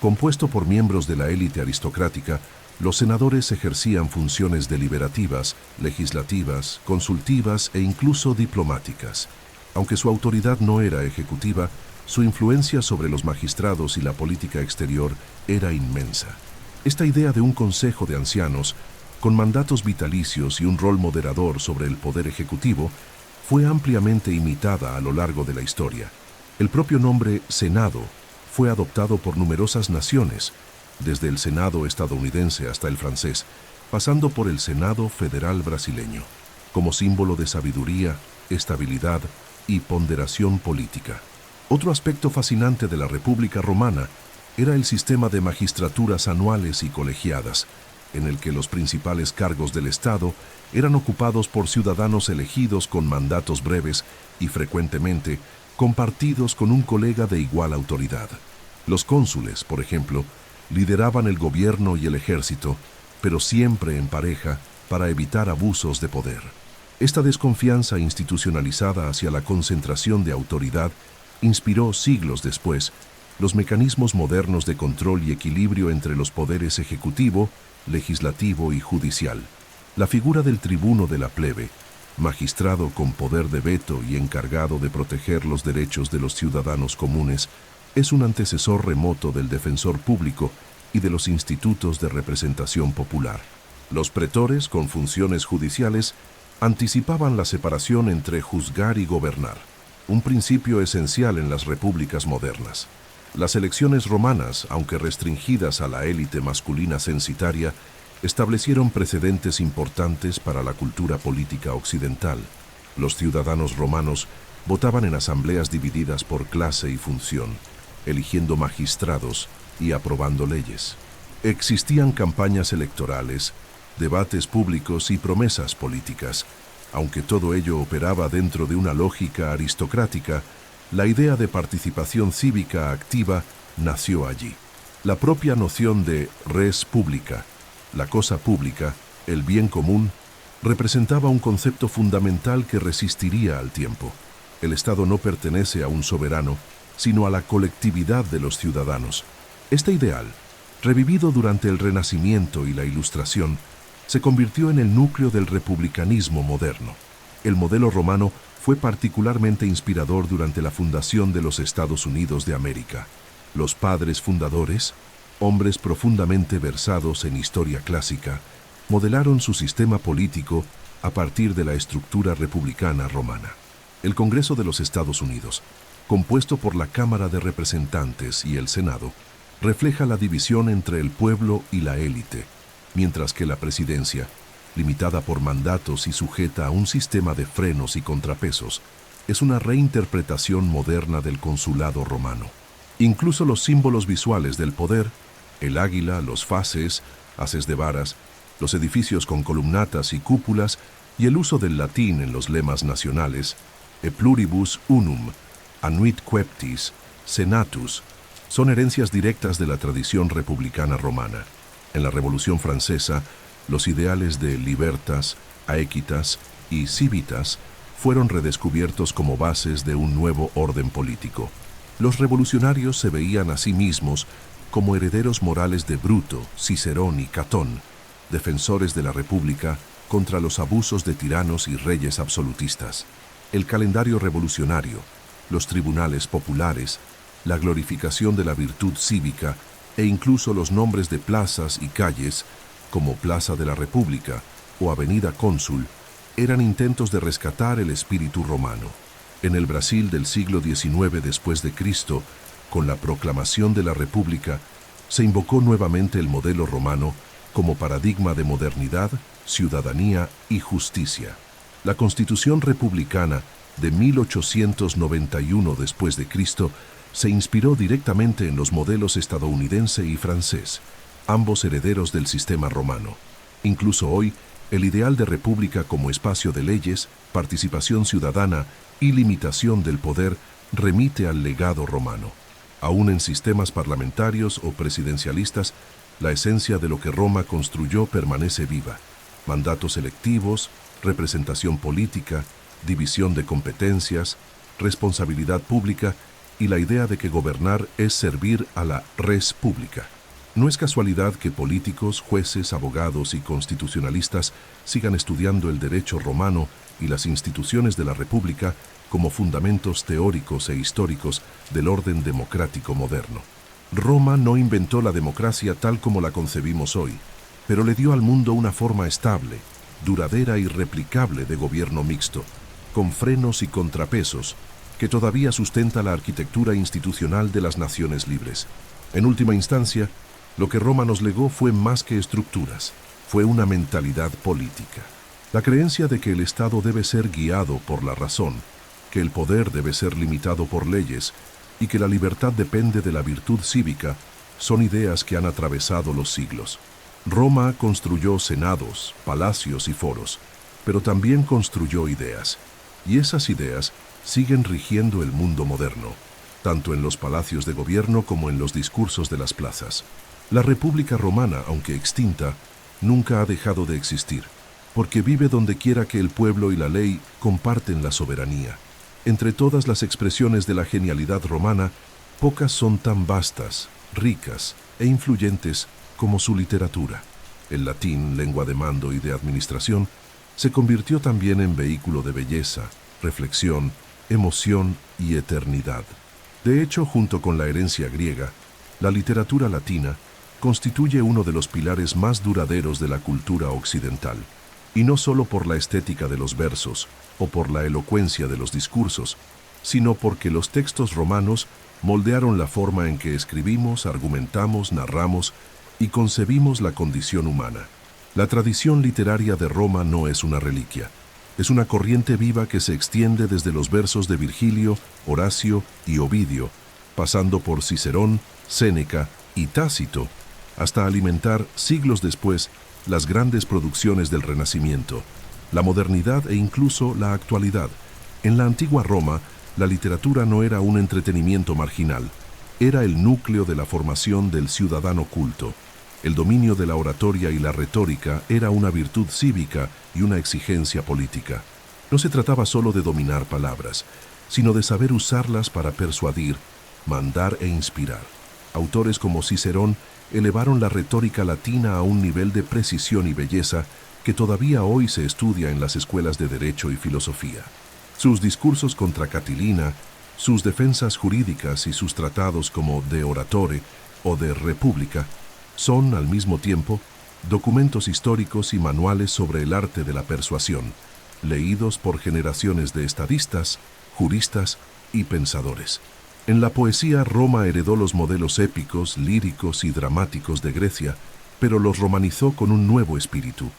Compuesto por miembros de la élite aristocrática, los senadores ejercían funciones deliberativas, legislativas, consultivas e incluso diplomáticas. Aunque su autoridad no era ejecutiva, su influencia sobre los magistrados y la política exterior era inmensa. Esta idea de un consejo de ancianos, con mandatos vitalicios y un rol moderador sobre el poder ejecutivo, fue ampliamente imitada a lo largo de la historia. El propio nombre Senado fue adoptado por numerosas naciones, desde el Senado estadounidense hasta el francés, pasando por el Senado Federal brasileño, como símbolo de sabiduría, estabilidad y ponderación política. Otro aspecto fascinante de la República Romana era el sistema de magistraturas anuales y colegiadas, en el que los principales cargos del Estado eran ocupados por ciudadanos elegidos con mandatos breves y frecuentemente compartidos con un colega de igual autoridad. Los cónsules, por ejemplo, lideraban el gobierno y el ejército, pero siempre en pareja para evitar abusos de poder. Esta desconfianza institucionalizada hacia la concentración de autoridad inspiró siglos después los mecanismos modernos de control y equilibrio entre los poderes ejecutivo, legislativo y judicial. La figura del tribuno de la plebe, magistrado con poder de veto y encargado de proteger los derechos de los ciudadanos comunes, es un antecesor remoto del defensor público y de los institutos de representación popular. Los pretores, con funciones judiciales, anticipaban la separación entre juzgar y gobernar, un principio esencial en las repúblicas modernas. Las elecciones romanas, aunque restringidas a la élite masculina censitaria, establecieron precedentes importantes para la cultura política occidental. Los ciudadanos romanos votaban en asambleas divididas por clase y función, eligiendo magistrados y aprobando leyes. Existían campañas electorales, debates públicos y promesas políticas. Aunque todo ello operaba dentro de una lógica aristocrática, la idea de participación cívica activa nació allí. La propia noción de res publica, la cosa pública, el bien común, representaba un concepto fundamental que resistiría al tiempo. El Estado no pertenece a un soberano, sino a la colectividad de los ciudadanos. Este ideal, revivido durante el Renacimiento y la Ilustración, se convirtió en el núcleo del republicanismo moderno. El modelo romano fue particularmente inspirador durante la fundación de los Estados Unidos de América. Los padres fundadores, hombres profundamente versados en historia clásica, modelaron su sistema político a partir de la estructura republicana romana. El Congreso de los Estados Unidos, compuesto por la Cámara de Representantes y el Senado, refleja la división entre el pueblo y la élite, mientras que la presidencia, limitada por mandatos y sujeta a un sistema de frenos y contrapesos, es una reinterpretación moderna del consulado romano. Incluso los símbolos visuales del poder, el águila, los faces, haces de varas, los edificios con columnatas y cúpulas y el uso del latín en los lemas nacionales, e pluribus unum, anuit queptis, senatus, son herencias directas de la tradición republicana romana. En la Revolución Francesa, los ideales de libertas, aequitas y civitas fueron redescubiertos como bases de un nuevo orden político. Los revolucionarios se veían a sí mismos como herederos morales de Bruto, Cicerón y Catón, defensores de la República contra los abusos de tiranos y reyes absolutistas. El calendario revolucionario, los tribunales populares, la glorificación de la virtud cívica e incluso los nombres de plazas y calles, como Plaza de la República o Avenida Cónsul, eran intentos de rescatar el espíritu romano. En el Brasil del siglo XIX después de Cristo, con la proclamación de la República, se invocó nuevamente el modelo romano como paradigma de modernidad, ciudadanía y justicia. La Constitución republicana de 1891 después de Cristo se inspiró directamente en los modelos estadounidense y francés, ambos herederos del sistema romano. Incluso hoy, el ideal de república como espacio de leyes, participación ciudadana y limitación del poder remite al legado romano. Aún en sistemas parlamentarios o presidencialistas, la esencia de lo que Roma construyó permanece viva. Mandatos electivos, representación política, división de competencias, responsabilidad pública y la idea de que gobernar es servir a la res publica. No es casualidad que políticos, jueces, abogados y constitucionalistas sigan estudiando el derecho romano y las instituciones de la República como fundamentos teóricos e históricos del orden democrático moderno. Roma no inventó la democracia tal como la concebimos hoy, pero le dio al mundo una forma estable, duradera y replicable de gobierno mixto, con frenos y contrapesos, que todavía sustenta la arquitectura institucional de las naciones libres. En última instancia, lo que Roma nos legó fue más que estructuras, fue una mentalidad política. La creencia de que el Estado debe ser guiado por la razón, que el poder debe ser limitado por leyes y que la libertad depende de la virtud cívica son ideas que han atravesado los siglos. Roma construyó senados, palacios y foros, pero también construyó ideas, y esas ideas siguen rigiendo el mundo moderno, tanto en los palacios de gobierno como en los discursos de las plazas. La República Romana, aunque extinta, nunca ha dejado de existir, porque vive donde quiera que el pueblo y la ley comparten la soberanía. Entre todas las expresiones de la genialidad romana, pocas son tan vastas, ricas e influyentes como su literatura. El latín, lengua de mando y de administración, se convirtió también en vehículo de belleza, reflexión, emoción y eternidad. De hecho, junto con la herencia griega, la literatura latina constituye uno de los pilares más duraderos de la cultura occidental, y no solo por la estética de los versos o por la elocuencia de los discursos, sino porque los textos romanos moldearon la forma en que escribimos, argumentamos, narramos y concebimos la condición humana. La tradición literaria de Roma no es una reliquia, es una corriente viva que se extiende desde los versos de Virgilio, Horacio y Ovidio, pasando por Cicerón, Séneca y Tácito, hasta alimentar, siglos después, las grandes producciones del Renacimiento, la modernidad e incluso la actualidad. En la antigua Roma, la literatura no era un entretenimiento marginal, era el núcleo de la formación del ciudadano culto. El dominio de la oratoria y la retórica era una virtud cívica y una exigencia política. No se trataba solo de dominar palabras, sino de saber usarlas para persuadir, mandar e inspirar. Autores como Cicerón elevaron la retórica latina a un nivel de precisión y belleza que todavía hoy se estudia en las escuelas de Derecho y Filosofía. Sus discursos contra Catilina, sus defensas jurídicas y sus tratados como De Oratore o de República son, al mismo tiempo, documentos históricos y manuales sobre el arte de la persuasión, leídos por generaciones de estadistas, juristas y pensadores. En la poesía, Roma heredó los modelos épicos, líricos y dramáticos de Grecia, pero los romanizó con un nuevo espíritu,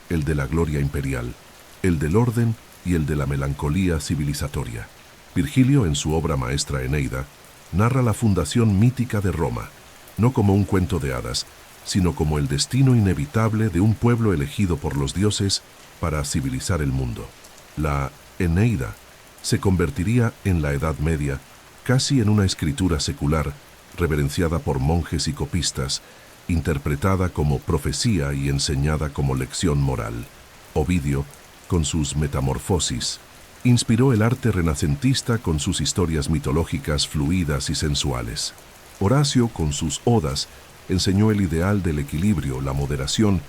el de la gloria imperial, el del orden y el de la melancolía civilizatoria. Virgilio, en su obra maestra Eneida, narra la fundación mítica de Roma, no como un cuento de hadas, sino como el destino inevitable de un pueblo elegido por los dioses para civilizar el mundo. La Eneida se convertiría en la Edad Media casi en una escritura secular, reverenciada por monjes y copistas, interpretada como profecía y enseñada como lección moral. Ovidio, con sus Metamorfosis, inspiró el arte renacentista con sus historias mitológicas fluidas y sensuales. Horacio, con sus odas, enseñó el ideal del equilibrio, la moderación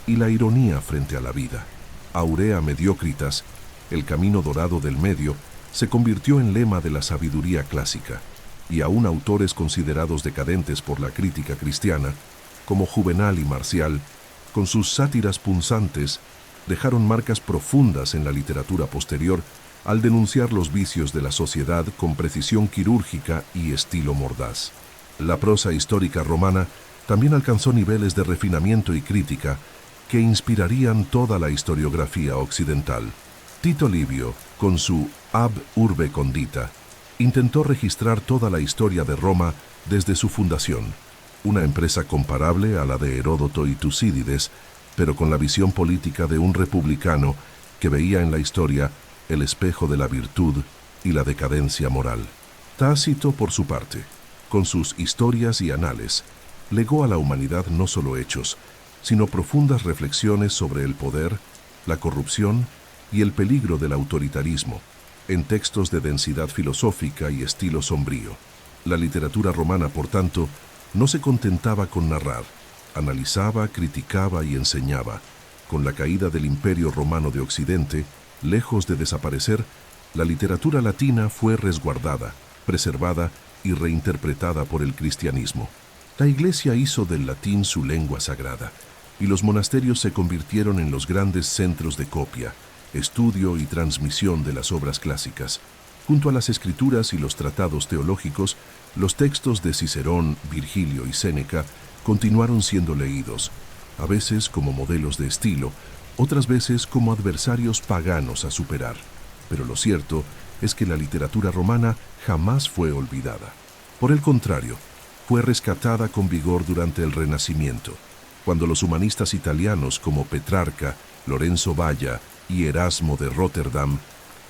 y la ironía frente a la vida. Aurea Mediocritas, el camino dorado del medio, se convirtió en lema de la sabiduría clásica, y aún autores considerados decadentes por la crítica cristiana, como Juvenal y Marcial, con sus sátiras punzantes, dejaron marcas profundas en la literatura posterior al denunciar los vicios de la sociedad con precisión quirúrgica y estilo mordaz. La prosa histórica romana también alcanzó niveles de refinamiento y crítica que inspirarían toda la historiografía occidental. Tito Livio, con su Ab Urbe Condita, intentó registrar toda la historia de Roma desde su fundación, una empresa comparable a la de Heródoto y Tucídides, pero con la visión política de un republicano que veía en la historia el espejo de la virtud y la decadencia moral. Tácito, por su parte, con sus historias y anales, legó a la humanidad no solo hechos, sino profundas reflexiones sobre el poder, la corrupción y el peligro del autoritarismo, en textos de densidad filosófica y estilo sombrío. La literatura romana, por tanto, no se contentaba con narrar, analizaba, criticaba y enseñaba. Con la caída del Imperio Romano de Occidente, lejos de desaparecer, la literatura latina fue resguardada, preservada y reinterpretada por el cristianismo. La Iglesia hizo del latín su lengua sagrada, y los monasterios se convirtieron en los grandes centros de copia, estudio y transmisión de las obras clásicas. Junto a las escrituras y los tratados teológicos, los textos de Cicerón, Virgilio y Séneca continuaron siendo leídos, a veces como modelos de estilo, otras veces como adversarios paganos a superar. Pero lo cierto es que la literatura romana jamás fue olvidada. Por el contrario, fue rescatada con vigor durante el Renacimiento, cuando los humanistas italianos como Petrarca, Lorenzo Valla y Erasmo de Rotterdam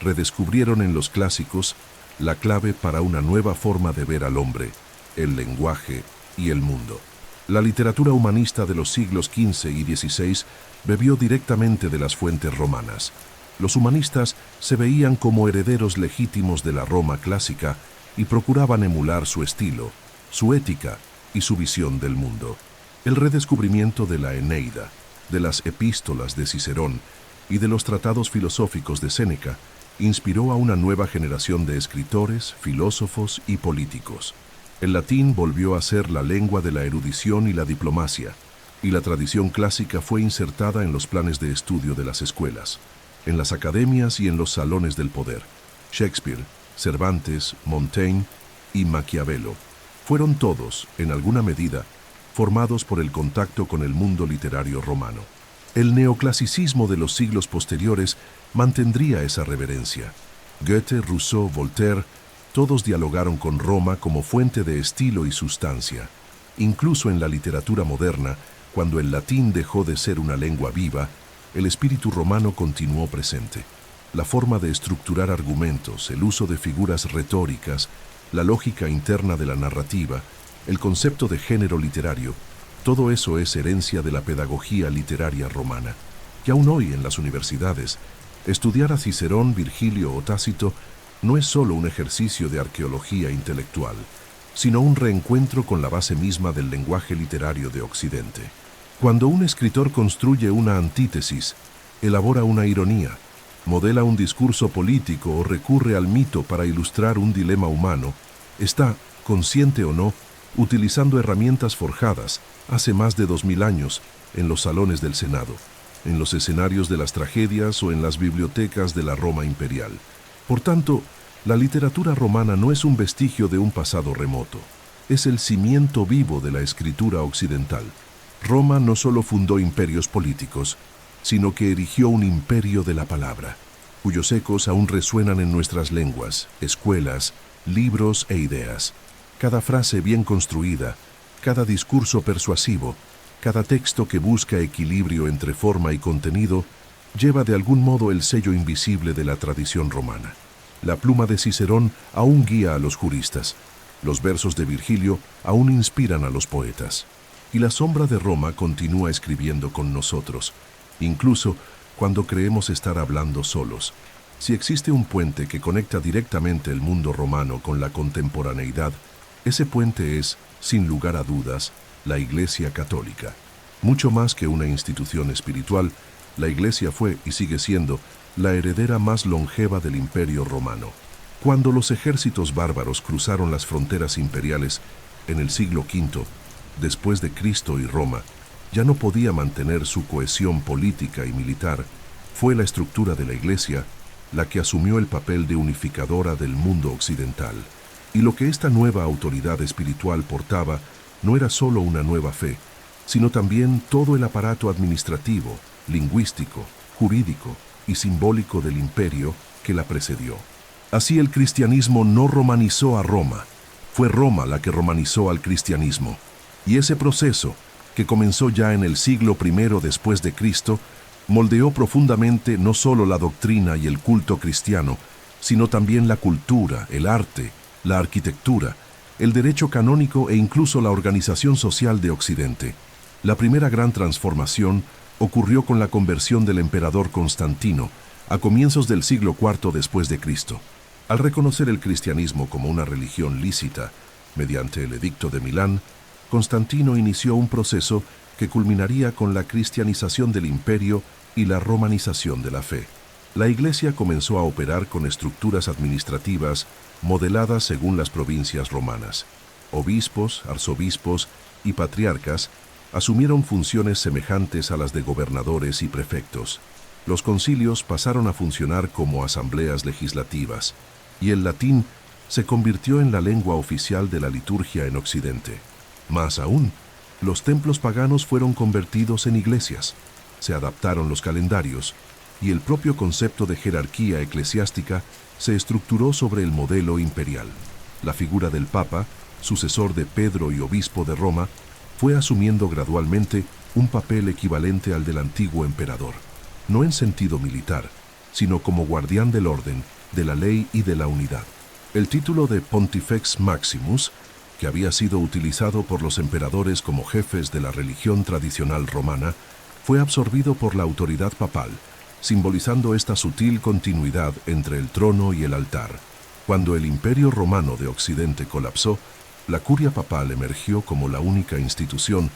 redescubrieron en los clásicos la clave para una nueva forma de ver al hombre, el lenguaje y el mundo. La literatura humanista de los siglos XV y XVI bebió directamente de las fuentes romanas. Los humanistas se veían como herederos legítimos de la Roma clásica y procuraban emular su estilo, su ética y su visión del mundo. El redescubrimiento de la Eneida, de las epístolas de Cicerón y de los tratados filosóficos de Séneca inspiró a una nueva generación de escritores, filósofos y políticos. El latín volvió a ser la lengua de la erudición y la diplomacia, y la tradición clásica fue insertada en los planes de estudio de las escuelas, en las academias y en los salones del poder. Shakespeare, Cervantes, Montaigne y Maquiavelo fueron todos, en alguna medida, formados por el contacto con el mundo literario romano. El neoclasicismo de los siglos posteriores mantendría esa reverencia. Goethe, Rousseau, Voltaire, todos dialogaron con Roma como fuente de estilo y sustancia. Incluso en la literatura moderna, cuando el latín dejó de ser una lengua viva, el espíritu romano continuó presente. La forma de estructurar argumentos, el uso de figuras retóricas, la lógica interna de la narrativa, el concepto de género literario, todo eso es herencia de la pedagogía literaria romana. Y aún hoy en las universidades, estudiar a Cicerón, Virgilio o Tácito no es solo un ejercicio de arqueología intelectual, sino un reencuentro con la base misma del lenguaje literario de Occidente. Cuando un escritor construye una antítesis, elabora una ironía, modela un discurso político o recurre al mito para ilustrar un dilema humano, está, consciente o no, utilizando herramientas forjadas hace más de 2000 años en los salones del Senado, en los escenarios de las tragedias o en las bibliotecas de la Roma imperial. Por tanto, la literatura romana no es un vestigio de un pasado remoto, es el cimiento vivo de la escritura occidental. Roma no solo fundó imperios políticos, sino que erigió un imperio de la palabra, cuyos ecos aún resuenan en nuestras lenguas, escuelas, libros e ideas. Cada frase bien construida, cada discurso persuasivo, cada texto que busca equilibrio entre forma y contenido, lleva de algún modo el sello invisible de la tradición romana. La pluma de Cicerón aún guía a los juristas, los versos de Virgilio aún inspiran a los poetas, y la sombra de Roma continúa escribiendo con nosotros, incluso cuando creemos estar hablando solos. Si existe un puente que conecta directamente el mundo romano con la contemporaneidad, ese puente es, sin lugar a dudas, la Iglesia Católica. Mucho más que una institución espiritual, la Iglesia fue y sigue siendo la heredera más longeva del Imperio Romano. Cuando los ejércitos bárbaros cruzaron las fronteras imperiales en el siglo V, después de Cristo y Roma, ya no podía mantener su cohesión política y militar. Fue la estructura de la Iglesia la que asumió el papel de unificadora del mundo occidental. Y lo que esta nueva autoridad espiritual portaba no era solo una nueva fe, sino también todo el aparato administrativo, lingüístico, jurídico y simbólico del imperio que la precedió. Así el cristianismo no romanizó a Roma, fue Roma la que romanizó al cristianismo. Y ese proceso, que comenzó ya en el siglo I después de Cristo, moldeó profundamente no solo la doctrina y el culto cristiano, sino también la cultura, el arte, la arquitectura, el derecho canónico e incluso la organización social de Occidente. La primera gran transformación ocurrió con la conversión del emperador Constantino a comienzos del siglo IV después de Cristo. Al reconocer el cristianismo como una religión lícita, mediante el Edicto de Milán, Constantino inició un proceso que culminaría con la cristianización del imperio y la romanización de la fe. La Iglesia comenzó a operar con estructuras administrativas modeladas según las provincias romanas. Obispos, arzobispos y patriarcas asumieron funciones semejantes a las de gobernadores y prefectos. Los concilios pasaron a funcionar como asambleas legislativas, y el latín se convirtió en la lengua oficial de la liturgia en Occidente. Más aún, Los templos paganos fueron convertidos en iglesias, se adaptaron los calendarios, y el propio concepto de jerarquía eclesiástica se estructuró sobre el modelo imperial. La figura del Papa, sucesor de Pedro y obispo de Roma, fue asumiendo gradualmente un papel equivalente al del antiguo emperador, no en sentido militar, sino como guardián del orden, de la ley y de la unidad. El título de Pontifex Maximus, que había sido utilizado por los emperadores como jefes de la religión tradicional romana, fue absorbido por la autoridad papal, simbolizando esta sutil continuidad entre el trono y el altar. Cuando el Imperio Romano de Occidente colapsó, la curia papal emergió como la única institución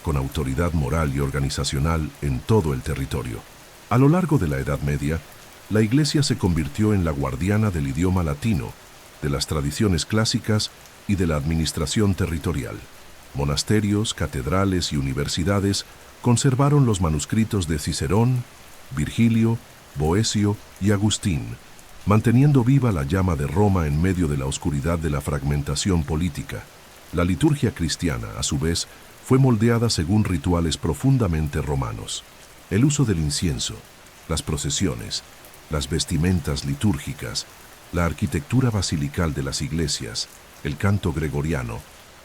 con autoridad moral y organizacional en todo el territorio. A lo largo de la Edad Media, la Iglesia se convirtió en la guardiana del idioma latino, de las tradiciones clásicas y de la administración territorial. Monasterios, catedrales y universidades conservaron los manuscritos de Cicerón, Virgilio, Boecio y Agustín, manteniendo viva la llama de Roma en medio de la oscuridad de la fragmentación política. La liturgia cristiana, a su vez, fue moldeada según rituales profundamente romanos. El uso del incienso, las procesiones, las vestimentas litúrgicas, la arquitectura basilical de las iglesias, el canto gregoriano,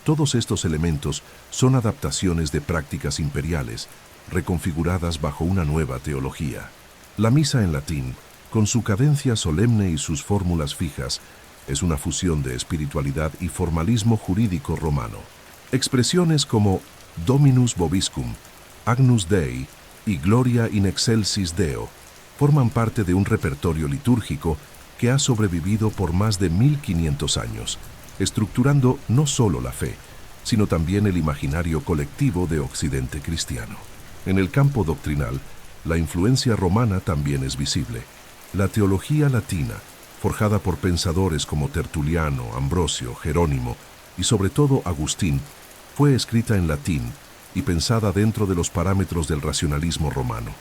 todos estos elementos son adaptaciones de prácticas imperiales, reconfiguradas bajo una nueva teología. La misa en latín, con su cadencia solemne y sus fórmulas fijas, es una fusión de espiritualidad y formalismo jurídico romano. Expresiones como Dominus Vobiscum, Agnus Dei y Gloria in excelsis Deo forman parte de un repertorio litúrgico que ha sobrevivido por más de 1500 años, estructurando no solo la fe, sino también el imaginario colectivo de Occidente cristiano. En el campo doctrinal, la influencia romana también es visible. La teología latina, forjada por pensadores como Tertuliano, Ambrosio, Jerónimo y sobre todo Agustín, fue escrita en latín y pensada dentro de los parámetros del racionalismo romano.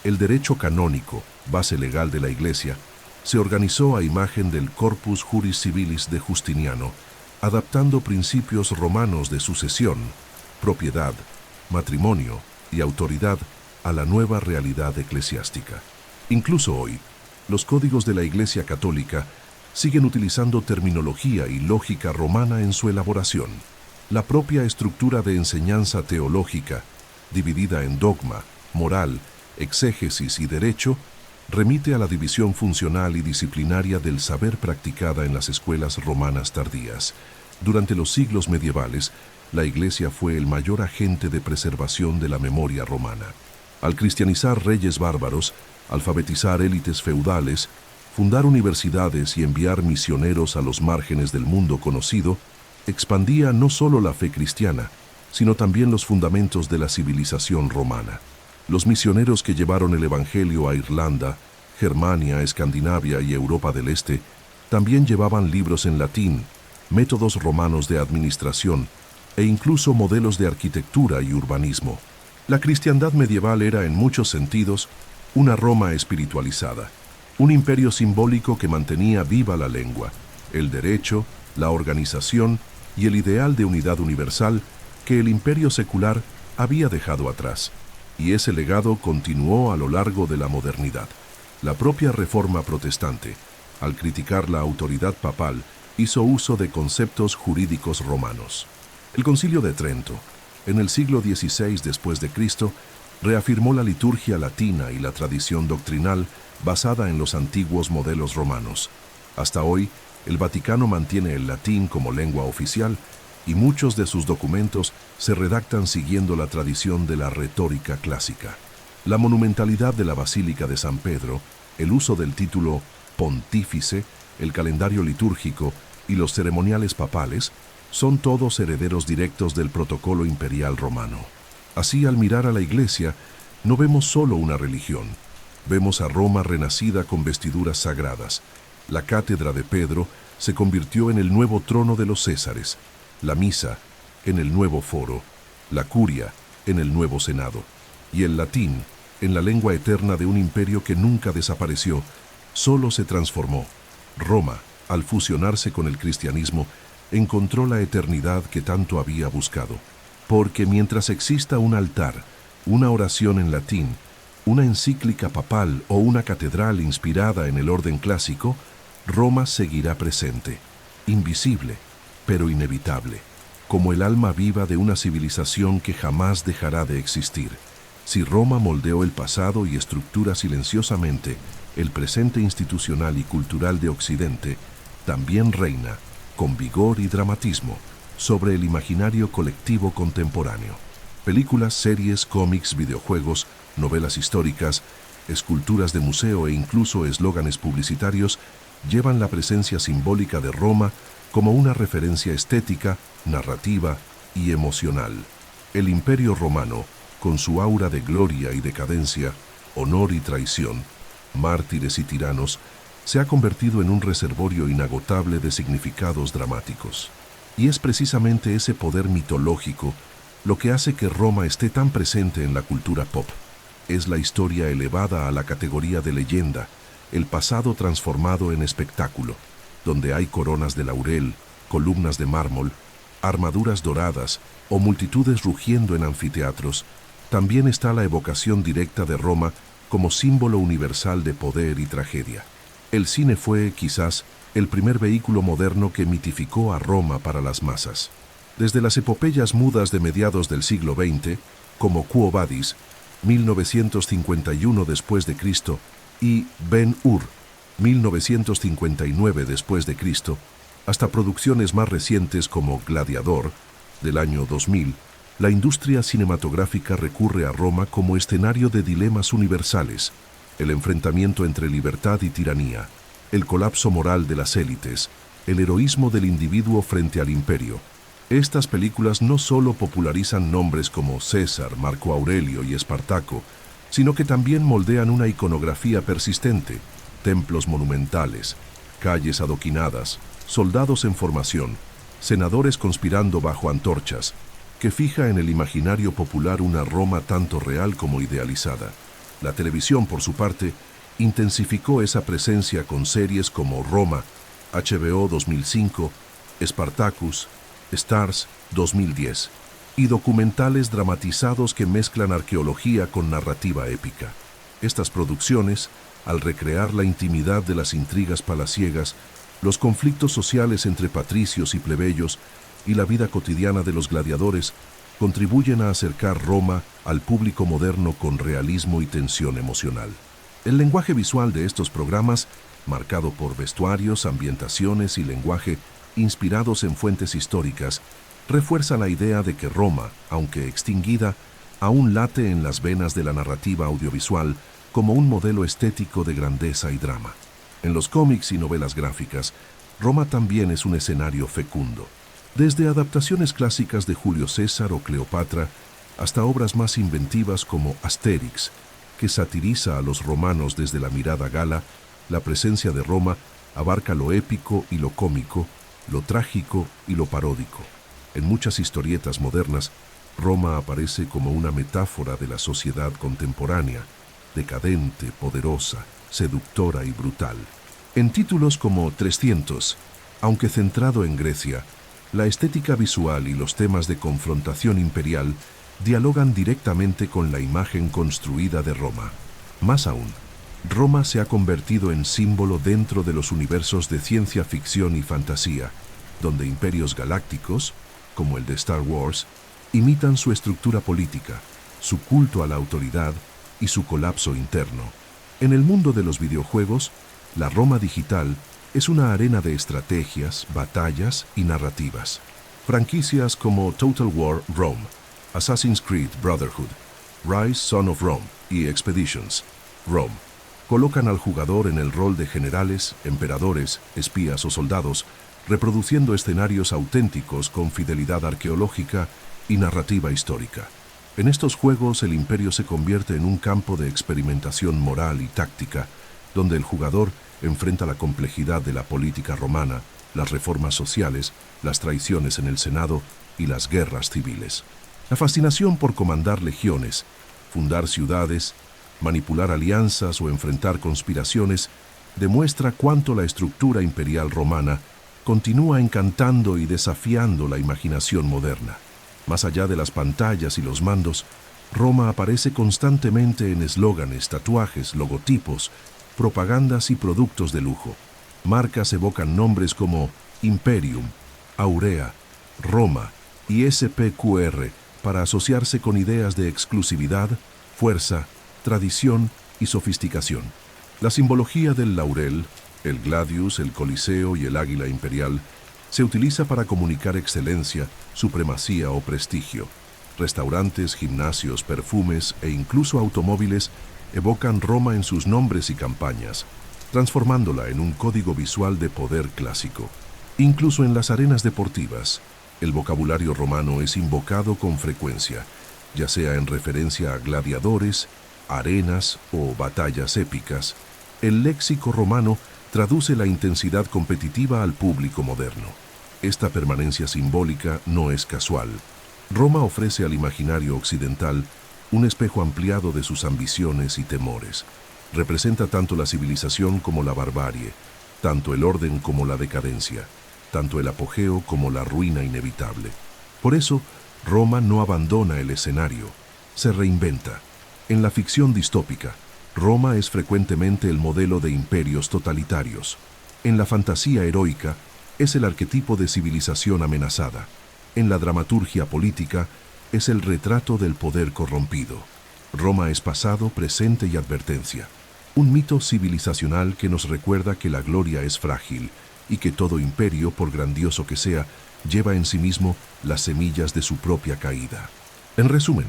El derecho canónico, base legal de la Iglesia, se organizó a imagen del Corpus Juris Civilis de Justiniano, adaptando principios romanos de sucesión, propiedad, matrimonio y autoridad a la nueva realidad eclesiástica. Incluso hoy, los códigos de la Iglesia Católica siguen utilizando terminología y lógica romana en su elaboración. La propia estructura de enseñanza teológica, dividida en dogma, moral, exégesis y derecho, remite a la división funcional y disciplinaria del saber practicada en las escuelas romanas tardías. Durante los siglos medievales, la Iglesia fue el mayor agente de preservación de la memoria romana. Al cristianizar reyes bárbaros, alfabetizar élites feudales, fundar universidades y enviar misioneros a los márgenes del mundo conocido, expandía no solo la fe cristiana, sino también los fundamentos de la civilización romana. Los misioneros que llevaron el Evangelio a Irlanda, Germania, Escandinavia y Europa del Este también llevaban libros en latín, métodos romanos de administración e incluso modelos de arquitectura y urbanismo. La cristiandad medieval era en muchos sentidos una Roma espiritualizada, un imperio simbólico que mantenía viva la lengua, el derecho, la organización y el ideal de unidad universal que el imperio secular había dejado atrás. Y ese legado continuó a lo largo de la modernidad. La propia Reforma protestante, al criticar la autoridad papal, hizo uso de conceptos jurídicos romanos. El Concilio de Trento, en el siglo XVI después de Cristo, reafirmó la liturgia latina y la tradición doctrinal basada en los antiguos modelos romanos. Hasta hoy, el Vaticano mantiene el latín como lengua oficial y muchos de sus documentos se redactan siguiendo la tradición de la retórica clásica. La monumentalidad de la Basílica de San Pedro, el uso del título pontífice, el calendario litúrgico y los ceremoniales papales son todos herederos directos del protocolo imperial romano. Así, al mirar a la Iglesia, no vemos solo una religión, vemos a Roma renacida con vestiduras sagradas. La cátedra de Pedro se convirtió en el nuevo trono de los Césares, la misa en el nuevo foro, la curia en el nuevo senado, y el latín en la lengua eterna de un imperio que nunca desapareció, solo se transformó. Roma, al fusionarse con el cristianismo, encontró la eternidad que tanto había buscado. Porque mientras exista un altar, una oración en latín, una encíclica papal o una catedral inspirada en el orden clásico, Roma seguirá presente, invisible, pero inevitable, como el alma viva de una civilización que jamás dejará de existir. Si Roma moldeó el pasado y estructura silenciosamente el presente institucional y cultural de Occidente, también reina, con vigor y dramatismo, sobre el imaginario colectivo contemporáneo. Películas, series, cómics, videojuegos, novelas históricas, esculturas de museo e incluso eslóganes publicitarios llevan la presencia simbólica de Roma como una referencia estética, narrativa y emocional. El Imperio Romano, con su aura de gloria y decadencia, honor y traición, mártires y tiranos, se ha convertido en un reservorio inagotable de significados dramáticos. Y es precisamente ese poder mitológico lo que hace que Roma esté tan presente en la cultura pop. Es la historia elevada a la categoría de leyenda, el pasado transformado en espectáculo, donde hay coronas de laurel, columnas de mármol, armaduras doradas o multitudes rugiendo en anfiteatros. También está la evocación directa de Roma como símbolo universal de poder y tragedia. El cine fue, quizás, el primer vehículo moderno que mitificó a Roma para las masas. Desde las epopeyas mudas de mediados del siglo XX, como Quo Vadis, 1951 después de Cristo, y Ben-Hur, 1959 después de Cristo, hasta producciones más recientes como Gladiador, del año 2000, la industria cinematográfica recurre a Roma como escenario de dilemas universales: el enfrentamiento entre libertad y tiranía, el colapso moral de las élites, el heroísmo del individuo frente al imperio. Estas películas no solo popularizan nombres como César, Marco Aurelio y Espartaco, sino que también moldean una iconografía persistente: templos monumentales, calles adoquinadas, soldados en formación, senadores conspirando bajo antorchas, que fija en el imaginario popular una Roma tanto real como idealizada. La televisión, por su parte, intensificó esa presencia con series como Roma, HBO 2005, Spartacus, Stars 2010, y documentales dramatizados que mezclan arqueología con narrativa épica. Estas producciones, al recrear la intimidad de las intrigas palaciegas, los conflictos sociales entre patricios y plebeyos y la vida cotidiana de los gladiadores, contribuyen a acercar Roma al público moderno con realismo y tensión emocional. El lenguaje visual de estos programas, marcado por vestuarios, ambientaciones y lenguaje inspirados en fuentes históricas, refuerza la idea de que Roma, aunque extinguida, aún late en las venas de la narrativa audiovisual como un modelo estético de grandeza y drama. En los cómics y novelas gráficas, Roma también es un escenario fecundo. Desde adaptaciones clásicas de Julio César o Cleopatra hasta obras más inventivas como Asterix, que satiriza a los romanos desde la mirada gala, la presencia de Roma abarca lo épico y lo cómico, lo trágico y lo paródico. En muchas historietas modernas, Roma aparece como una metáfora de la sociedad contemporánea, decadente, poderosa, seductora y brutal. En títulos como 300, aunque centrado en Grecia, la estética visual y los temas de confrontación imperial dialogan directamente con la imagen construida de Roma. Más aún, Roma se ha convertido en símbolo dentro de los universos de ciencia ficción y fantasía, donde imperios galácticos, como el de Star Wars, imitan su estructura política, su culto a la autoridad y su colapso interno. En el mundo de los videojuegos, la Roma digital es una arena de estrategias, batallas y narrativas. Franquicias como Total War Rome, Assassin's Creed Brotherhood, Rise Son of Rome y Expeditions Rome colocan al jugador en el rol de generales, emperadores, espías o soldados, reproduciendo escenarios auténticos con fidelidad arqueológica y narrativa histórica. En estos juegos el imperio se convierte en un campo de experimentación moral y táctica, donde el jugador enfrenta la complejidad de la política romana, las reformas sociales, las traiciones en el Senado y las guerras civiles. La fascinación por comandar legiones, fundar ciudades, manipular alianzas o enfrentar conspiraciones demuestra cuánto la estructura imperial romana continúa encantando y desafiando la imaginación moderna. Más allá de las pantallas y los mandos, Roma aparece constantemente en eslóganes, tatuajes, logotipos, propagandas y productos de lujo. Marcas evocan nombres como Imperium, Aurea, Roma y SPQR para asociarse con ideas de exclusividad, fuerza, tradición y sofisticación. La simbología del laurel, el gladius, el coliseo y el águila imperial se utiliza para comunicar excelencia, supremacía o prestigio. Restaurantes, gimnasios, perfumes e incluso automóviles evocan Roma en sus nombres y campañas, transformándola en un código visual de poder clásico. Incluso en las arenas deportivas, el vocabulario romano es invocado con frecuencia, ya sea en referencia a gladiadores, arenas o batallas épicas. El léxico romano traduce la intensidad competitiva al público moderno. Esta permanencia simbólica no es casual. Roma ofrece al imaginario occidental un espejo ampliado de sus ambiciones y temores. Representa tanto la civilización como la barbarie, tanto el orden como la decadencia, tanto el apogeo como la ruina inevitable. Por eso, Roma no abandona el escenario, se reinventa. En la ficción distópica, Roma es frecuentemente el modelo de imperios totalitarios. En la fantasía heroica, es el arquetipo de civilización amenazada. En la dramaturgia política, es el retrato del poder corrompido. Roma es pasado, presente y advertencia. Un mito civilizacional que nos recuerda que la gloria es frágil y que todo imperio, por grandioso que sea, lleva en sí mismo las semillas de su propia caída. En resumen,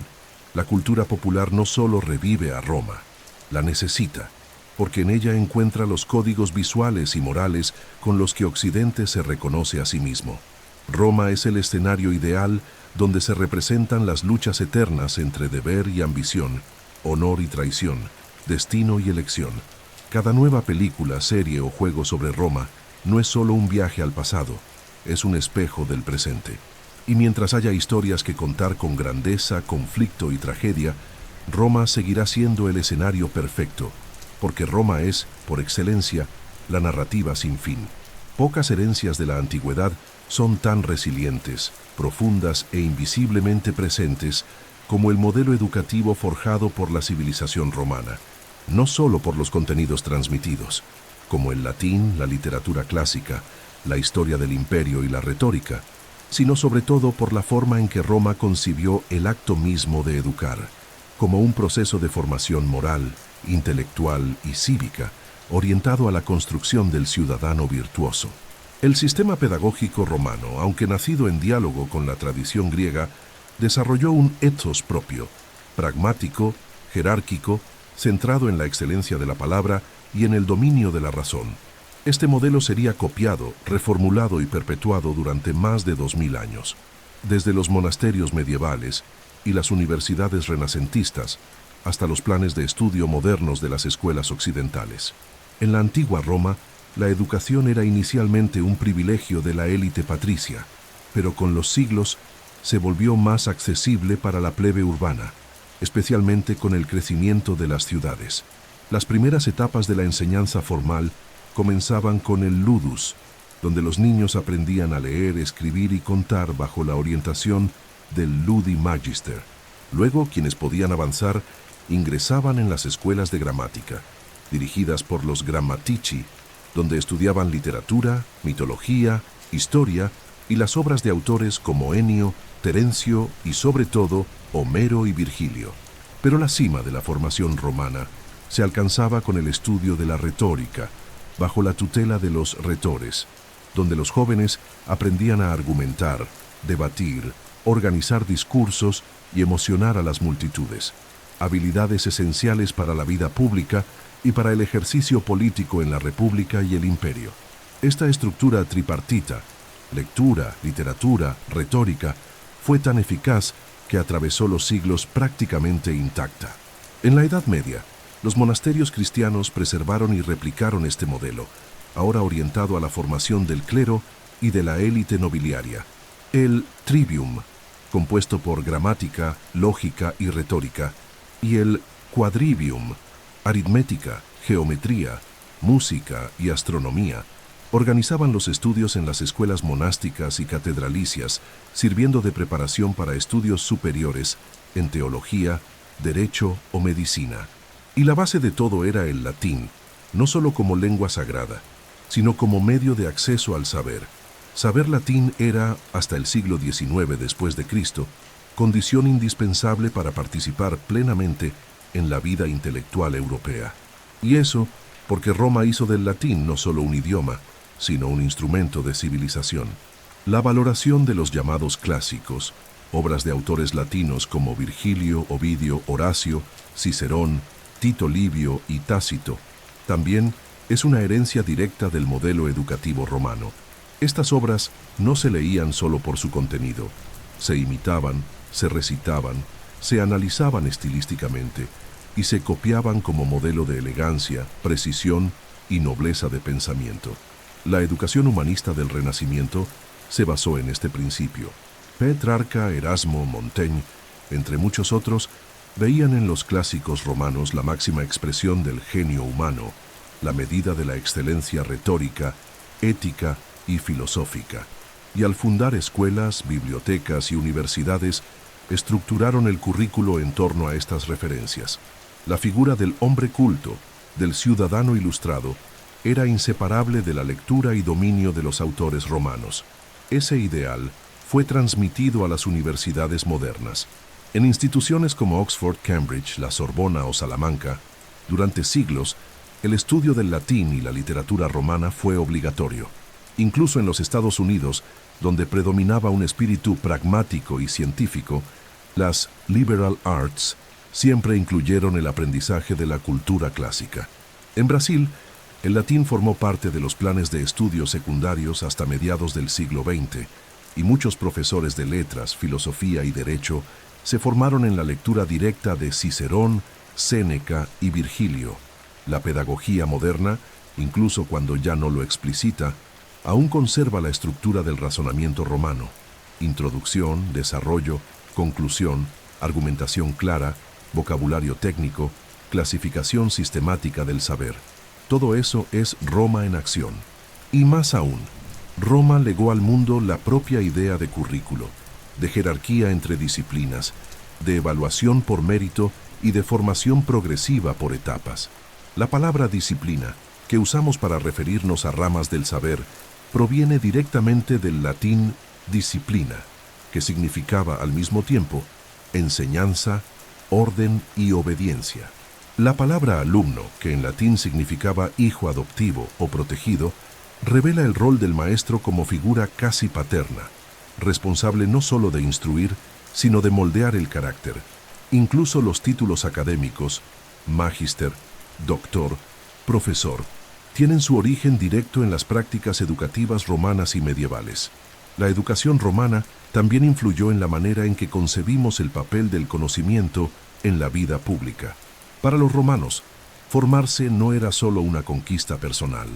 la cultura popular no solo revive a Roma, la necesita, porque en ella encuentra los códigos visuales y morales con los que Occidente se reconoce a sí mismo. Roma es el escenario ideal donde se representan las luchas eternas entre deber y ambición, honor y traición, destino y elección. Cada nueva película, serie o juego sobre Roma no es solo un viaje al pasado, es un espejo del presente. Y mientras haya historias que contar con grandeza, conflicto y tragedia, Roma seguirá siendo el escenario perfecto, porque Roma es, por excelencia, la narrativa sin fin. Pocas herencias de la antigüedad son tan resilientes, profundas e invisiblemente presentes como el modelo educativo forjado por la civilización romana, no solo por los contenidos transmitidos, como el latín, la literatura clásica, la historia del imperio y la retórica, sino sobre todo por la forma en que Roma concibió el acto mismo de educar, como un proceso de formación moral, intelectual y cívica, orientado a la construcción del ciudadano virtuoso. El sistema pedagógico romano, aunque nacido en diálogo con la tradición griega, desarrolló un ethos propio, pragmático, jerárquico, centrado en la excelencia de la palabra y en el dominio de la razón. Este modelo sería copiado, reformulado y perpetuado durante más de 2000 años, desde los monasterios medievales y las universidades renacentistas hasta los planes de estudio modernos de las escuelas occidentales. En la antigua Roma, la educación era inicialmente un privilegio de la élite patricia, pero con los siglos se volvió más accesible para la plebe urbana, especialmente con el crecimiento de las ciudades. Las primeras etapas de la enseñanza formal comenzaban con el ludus, donde los niños aprendían a leer, escribir y contar bajo la orientación del ludi magister. Luego, quienes podían avanzar ingresaban en las escuelas de gramática, dirigidas por los grammatici, donde estudiaban literatura, mitología, historia y las obras de autores como Ennio, Terencio y, sobre todo, Homero y Virgilio. Pero la cima de la formación romana se alcanzaba con el estudio de la retórica, bajo la tutela de los retores, donde los jóvenes aprendían a argumentar, debatir, organizar discursos y emocionar a las multitudes, habilidades esenciales para la vida pública y para el ejercicio político en la República y el Imperio. Esta estructura tripartita, lectura, literatura, retórica, fue tan eficaz que atravesó los siglos prácticamente intacta. En la Edad Media, los monasterios cristianos preservaron y replicaron este modelo, ahora orientado a la formación del clero y de la élite nobiliaria. El trivium, compuesto por gramática, lógica y retórica, y el quadrivium, aritmética, geometría, música y astronomía, Organizaban los estudios en las escuelas monásticas y catedralicias, sirviendo de preparación para estudios superiores en teología, derecho o medicina. Y la base de todo era el latín, no solo como lengua sagrada, sino como medio de acceso al saber. Saber latín era, hasta el siglo XIX después de Cristo, condición indispensable para participar plenamente en la vida intelectual europea. Y eso porque Roma hizo del latín no solo un idioma, sino un instrumento de civilización. La valoración de los llamados clásicos, obras de autores latinos como Virgilio, Ovidio, Horacio, Cicerón, Tito Livio y Tácito, también es una herencia directa del modelo educativo romano. Estas obras no se leían solo por su contenido, se imitaban, se recitaban, se analizaban estilísticamente y se copiaban como modelo de elegancia, precisión y nobleza de pensamiento. La educación humanista del Renacimiento se basó en este principio. Petrarca, Erasmo, Montaigne, entre muchos otros, veían en los clásicos romanos la máxima expresión del genio humano, la medida de la excelencia retórica, ética y filosófica. Y al fundar escuelas, bibliotecas y universidades, estructuraron el currículo en torno a estas referencias. La figura del hombre culto, del ciudadano ilustrado, era inseparable de la lectura y dominio de los autores romanos. Ese ideal fue transmitido a las universidades modernas. En instituciones como Oxford, Cambridge, la Sorbona o Salamanca, durante siglos, el estudio del latín y la literatura romana fue obligatorio. Incluso en los Estados Unidos, donde predominaba un espíritu pragmático y científico, las liberal arts siempre incluyeron el aprendizaje de la cultura clásica. En Brasil, el latín formó parte de los planes de estudios secundarios hasta mediados del siglo XX, y muchos profesores de letras, filosofía y derecho se formaron en la lectura directa de Cicerón, Séneca y Virgilio. La pedagogía moderna, incluso cuando ya no lo explicita, aún conserva la estructura del razonamiento romano: introducción, desarrollo, conclusión, argumentación clara, vocabulario técnico, clasificación sistemática del saber. Todo eso es Roma en acción. Y más aún, Roma legó al mundo la propia idea de currículo, de jerarquía entre disciplinas, de evaluación por mérito y de formación progresiva por etapas. La palabra disciplina, que usamos para referirnos a ramas del saber, proviene directamente del latín disciplina, que significaba al mismo tiempo enseñanza, orden y obediencia. La palabra alumno, que en latín significaba hijo adoptivo o protegido, revela el rol del maestro como figura casi paterna, responsable no solo de instruir, sino de moldear el carácter. Incluso los títulos académicos, magíster, doctor, profesor, tienen su origen directo en las prácticas educativas romanas y medievales. La educación romana también influyó en la manera en que concebimos el papel del conocimiento en la vida pública. Para los romanos, formarse no era solo una conquista personal,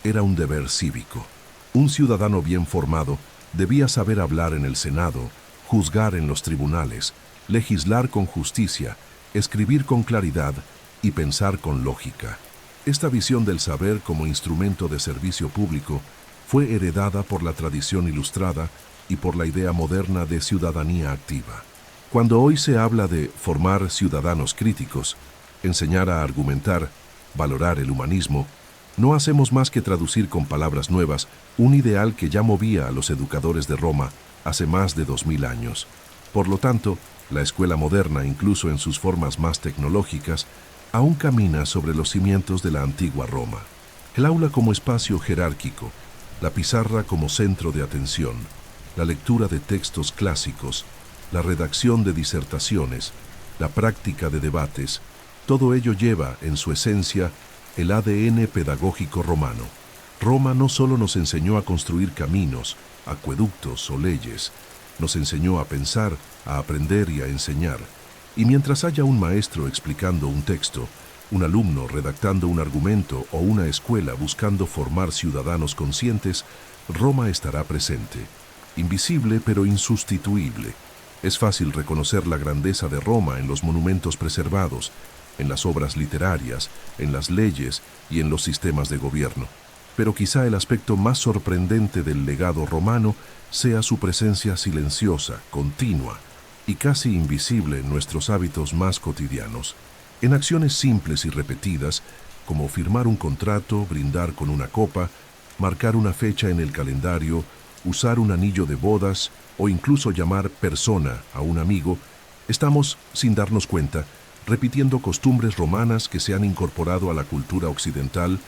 era un deber cívico. Un ciudadano bien formado debía saber hablar en el Senado, juzgar en los tribunales, legislar con justicia, escribir con claridad y pensar con lógica. Esta visión del saber como instrumento de servicio público fue heredada por la tradición ilustrada y por la idea moderna de ciudadanía activa. Cuando hoy se habla de formar ciudadanos críticos, enseñar a argumentar, valorar el humanismo, no hacemos más que traducir con palabras nuevas un ideal que ya movía a los educadores de Roma hace más de 2000 años. Por lo tanto, la escuela moderna, incluso en sus formas más tecnológicas, aún camina sobre los cimientos de la antigua Roma. El aula como espacio jerárquico, la pizarra como centro de atención, la lectura de textos clásicos, la redacción de disertaciones, la práctica de debates, todo ello lleva, en su esencia, el ADN pedagógico romano. Roma no solo nos enseñó a construir caminos, acueductos o leyes, nos enseñó a pensar, a aprender y a enseñar. Y mientras haya un maestro explicando un texto, un alumno redactando un argumento o una escuela buscando formar ciudadanos conscientes, Roma estará presente. Invisible pero insustituible. Es fácil reconocer la grandeza de Roma en los monumentos preservados, en las obras literarias, en las leyes y en los sistemas de gobierno. pero quizá el aspecto más sorprendente del legado romano sea su presencia silenciosa, continua y casi invisible en nuestros hábitos más cotidianos, en acciones simples y repetidas, como firmar un contrato, brindar con una copa, marcar una fecha en el calendario, usar un anillo de bodas o incluso llamar persona a un amigo. Estamos, sin darnos cuenta, repitiendo costumbres romanas que se han incorporado a la cultura occidental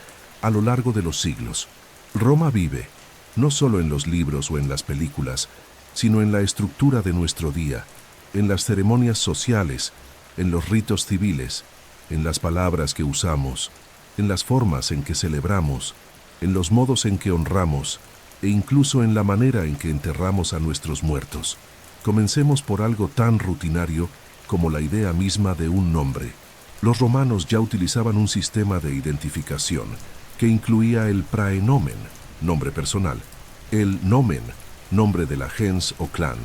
a lo largo de los siglos. Roma vive, no solo en los libros o en las películas, sino en la estructura de nuestro día, en las ceremonias sociales, en los ritos civiles, en las palabras que usamos, en las formas en que celebramos, en los modos en que honramos e incluso en la manera en que enterramos a nuestros muertos. Comencemos por algo tan rutinario como la idea misma de un nombre. Los romanos ya utilizaban un sistema de identificación que incluía el praenomen, nombre personal, el nomen, nombre de la gens o clan,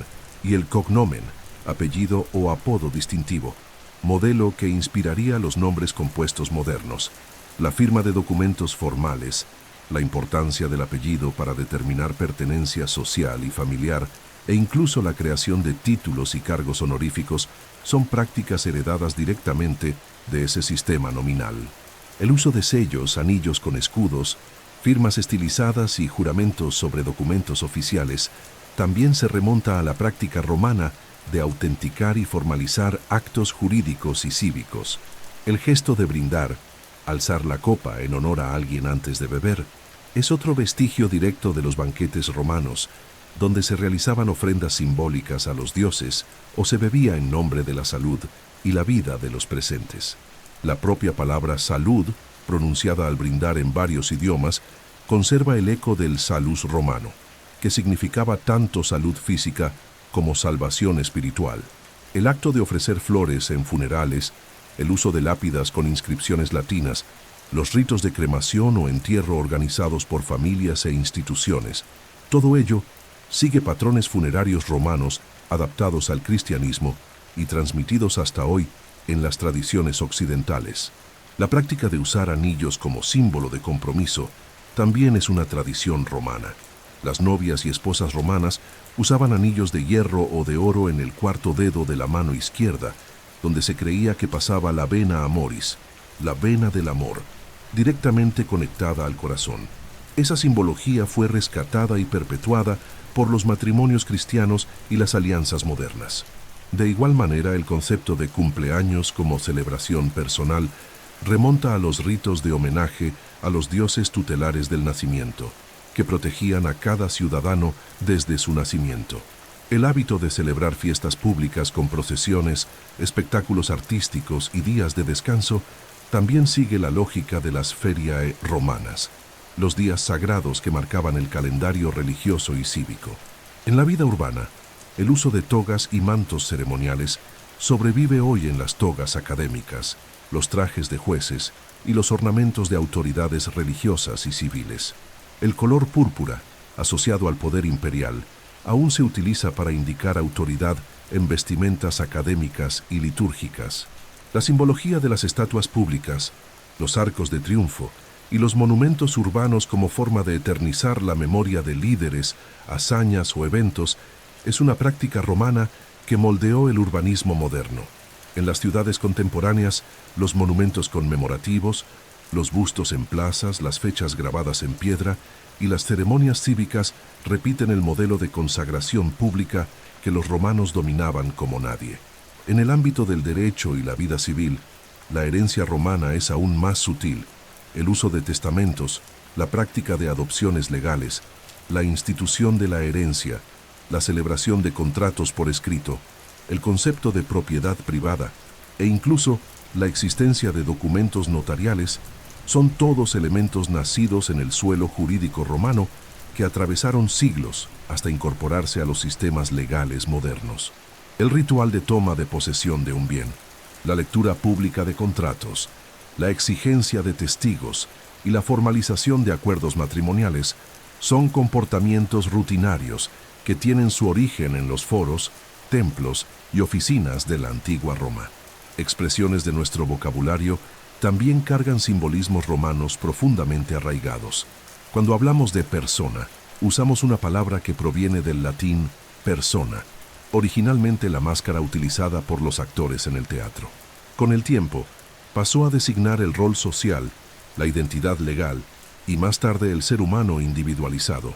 y el cognomen, apellido o apodo distintivo, modelo que inspiraría los nombres compuestos modernos. La firma de documentos formales, la importancia del apellido para determinar pertenencia social y familiar, e incluso la creación de títulos y cargos honoríficos son prácticas heredadas directamente de ese sistema nominal. El uso de sellos, anillos con escudos, firmas estilizadas y juramentos sobre documentos oficiales también se remonta a la práctica romana de autenticar y formalizar actos jurídicos y cívicos. El gesto de brindar, alzar la copa en honor a alguien antes de beber, es otro vestigio directo de los banquetes romanos, donde se realizaban ofrendas simbólicas a los dioses o se bebía en nombre de la salud y la vida de los presentes. La propia palabra salud, pronunciada al brindar en varios idiomas, conserva el eco del salus romano, que significaba tanto salud física como salvación espiritual. El acto de ofrecer flores en funerales, el uso de lápidas con inscripciones latinas, los ritos de cremación o entierro organizados por familias e instituciones, todo ello sigue patrones funerarios romanos adaptados al cristianismo y transmitidos hasta hoy en las tradiciones occidentales. La práctica de usar anillos como símbolo de compromiso también es una tradición romana. Las novias y esposas romanas usaban anillos de hierro o de oro en el cuarto dedo de la mano izquierda, donde se creía que pasaba la vena amoris, la vena del amor, directamente conectada al corazón. Esa simbología fue rescatada y perpetuada por los matrimonios cristianos y las alianzas modernas. De igual manera, el concepto de cumpleaños como celebración personal remonta a los ritos de homenaje a los dioses tutelares del nacimiento, que protegían a cada ciudadano desde su nacimiento. El hábito de celebrar fiestas públicas con procesiones, espectáculos artísticos y días de descanso también sigue la lógica de las feriae romanas, los días sagrados que marcaban el calendario religioso y cívico. En la vida urbana, el uso de togas y mantos ceremoniales sobrevive hoy en las togas académicas, los trajes de jueces y los ornamentos de autoridades religiosas y civiles. El color púrpura, asociado al poder imperial, aún se utiliza para indicar autoridad en vestimentas académicas y litúrgicas. La simbología de las estatuas públicas, los arcos de triunfo y los monumentos urbanos como forma de eternizar la memoria de líderes, hazañas o eventos es una práctica romana que moldeó el urbanismo moderno. En las ciudades contemporáneas, los monumentos conmemorativos, los bustos en plazas, las fechas grabadas en piedra y las ceremonias cívicas repiten el modelo de consagración pública que los romanos dominaban como nadie. En el ámbito del derecho y la vida civil, la herencia romana es aún más sutil. El uso de testamentos, la práctica de adopciones legales, la institución de la herencia, la celebración de contratos por escrito, el concepto de propiedad privada e incluso la existencia de documentos notariales son todos elementos nacidos en el suelo jurídico romano que atravesaron siglos hasta incorporarse a los sistemas legales modernos. El ritual de toma de posesión de un bien, la lectura pública de contratos, la exigencia de testigos y la formalización de acuerdos matrimoniales son comportamientos rutinarios que tienen su origen en los foros, templos y oficinas de la antigua Roma. Expresiones de nuestro vocabulario también cargan simbolismos romanos profundamente arraigados. Cuando hablamos de persona, usamos una palabra que proviene del latín persona, originalmente la máscara utilizada por los actores en el teatro. Con el tiempo, pasó a designar el rol social, la identidad legal y más tarde el ser humano individualizado.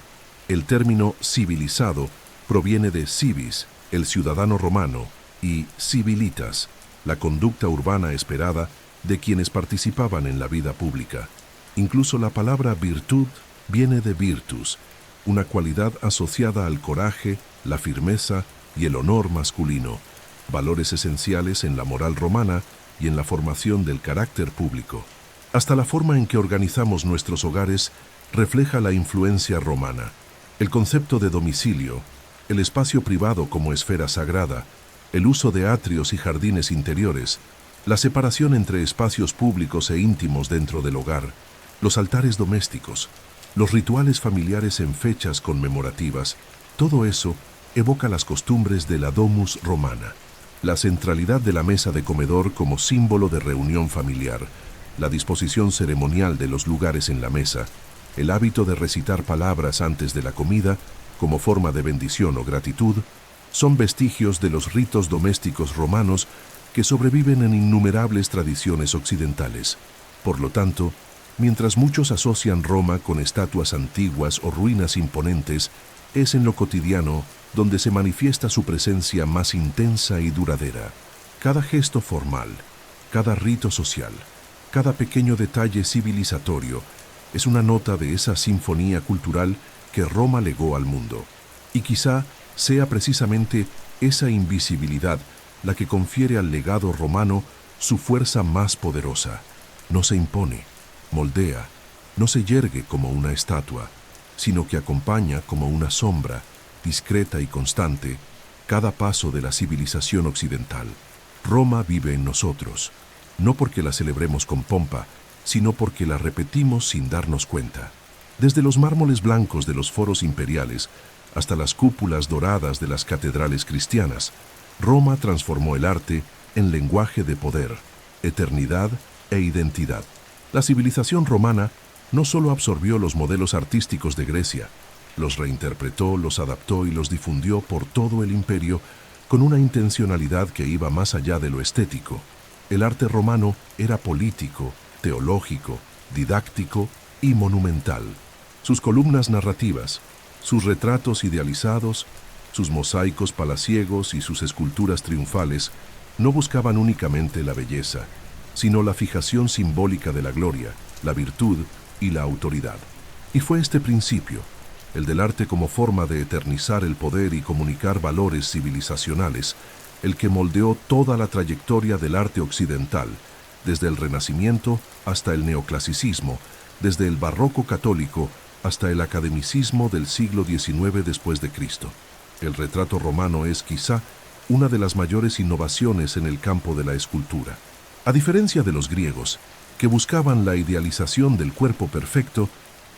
El término civilizado proviene de civis, el ciudadano romano, y civilitas, la conducta urbana esperada de quienes participaban en la vida pública. Incluso la palabra virtud viene de virtus, una cualidad asociada al coraje, la firmeza y el honor masculino, valores esenciales en la moral romana y en la formación del carácter público. Hasta la forma en que organizamos nuestros hogares refleja la influencia romana. El concepto de domicilio, el espacio privado como esfera sagrada, el uso de atrios y jardines interiores, la separación entre espacios públicos e íntimos dentro del hogar, los altares domésticos, los rituales familiares en fechas conmemorativas, todo eso evoca las costumbres de la domus romana. La centralidad de la mesa de comedor como símbolo de reunión familiar, la disposición ceremonial de los lugares en la mesa, el hábito de recitar palabras antes de la comida como forma de bendición o gratitud, son vestigios de los ritos domésticos romanos que sobreviven en innumerables tradiciones occidentales. Por lo tanto, mientras muchos asocian Roma con estatuas antiguas o ruinas imponentes, es en lo cotidiano donde se manifiesta su presencia más intensa y duradera. Cada gesto formal, cada rito social, cada pequeño detalle civilizatorio es una nota de esa sinfonía cultural que Roma legó al mundo. Y quizá sea precisamente esa invisibilidad la que confiere al legado romano su fuerza más poderosa. No se impone, moldea, no se yergue como una estatua, sino que acompaña como una sombra, discreta y constante, cada paso de la civilización occidental. Roma vive en nosotros, no porque la celebremos con pompa, sino porque la repetimos sin darnos cuenta. Desde los mármoles blancos de los foros imperiales hasta las cúpulas doradas de las catedrales cristianas, Roma transformó el arte en lenguaje de poder, eternidad e identidad. La civilización romana no solo absorbió los modelos artísticos de Grecia, los reinterpretó, los adaptó y los difundió por todo el imperio con una intencionalidad que iba más allá de lo estético. El arte romano era político, teológico, didáctico y monumental. Sus columnas narrativas, sus retratos idealizados, sus mosaicos palaciegos y sus esculturas triunfales no buscaban únicamente la belleza, sino la fijación simbólica de la gloria, la virtud y la autoridad. Y fue este principio, el del arte como forma de eternizar el poder y comunicar valores civilizacionales, el que moldeó toda la trayectoria del arte occidental, desde el Renacimiento hasta el neoclasicismo, desde el barroco católico hasta el academicismo del siglo XIX después de Cristo. El retrato romano es quizá una de las mayores innovaciones en el campo de la escultura. A diferencia de los griegos, que buscaban la idealización del cuerpo perfecto,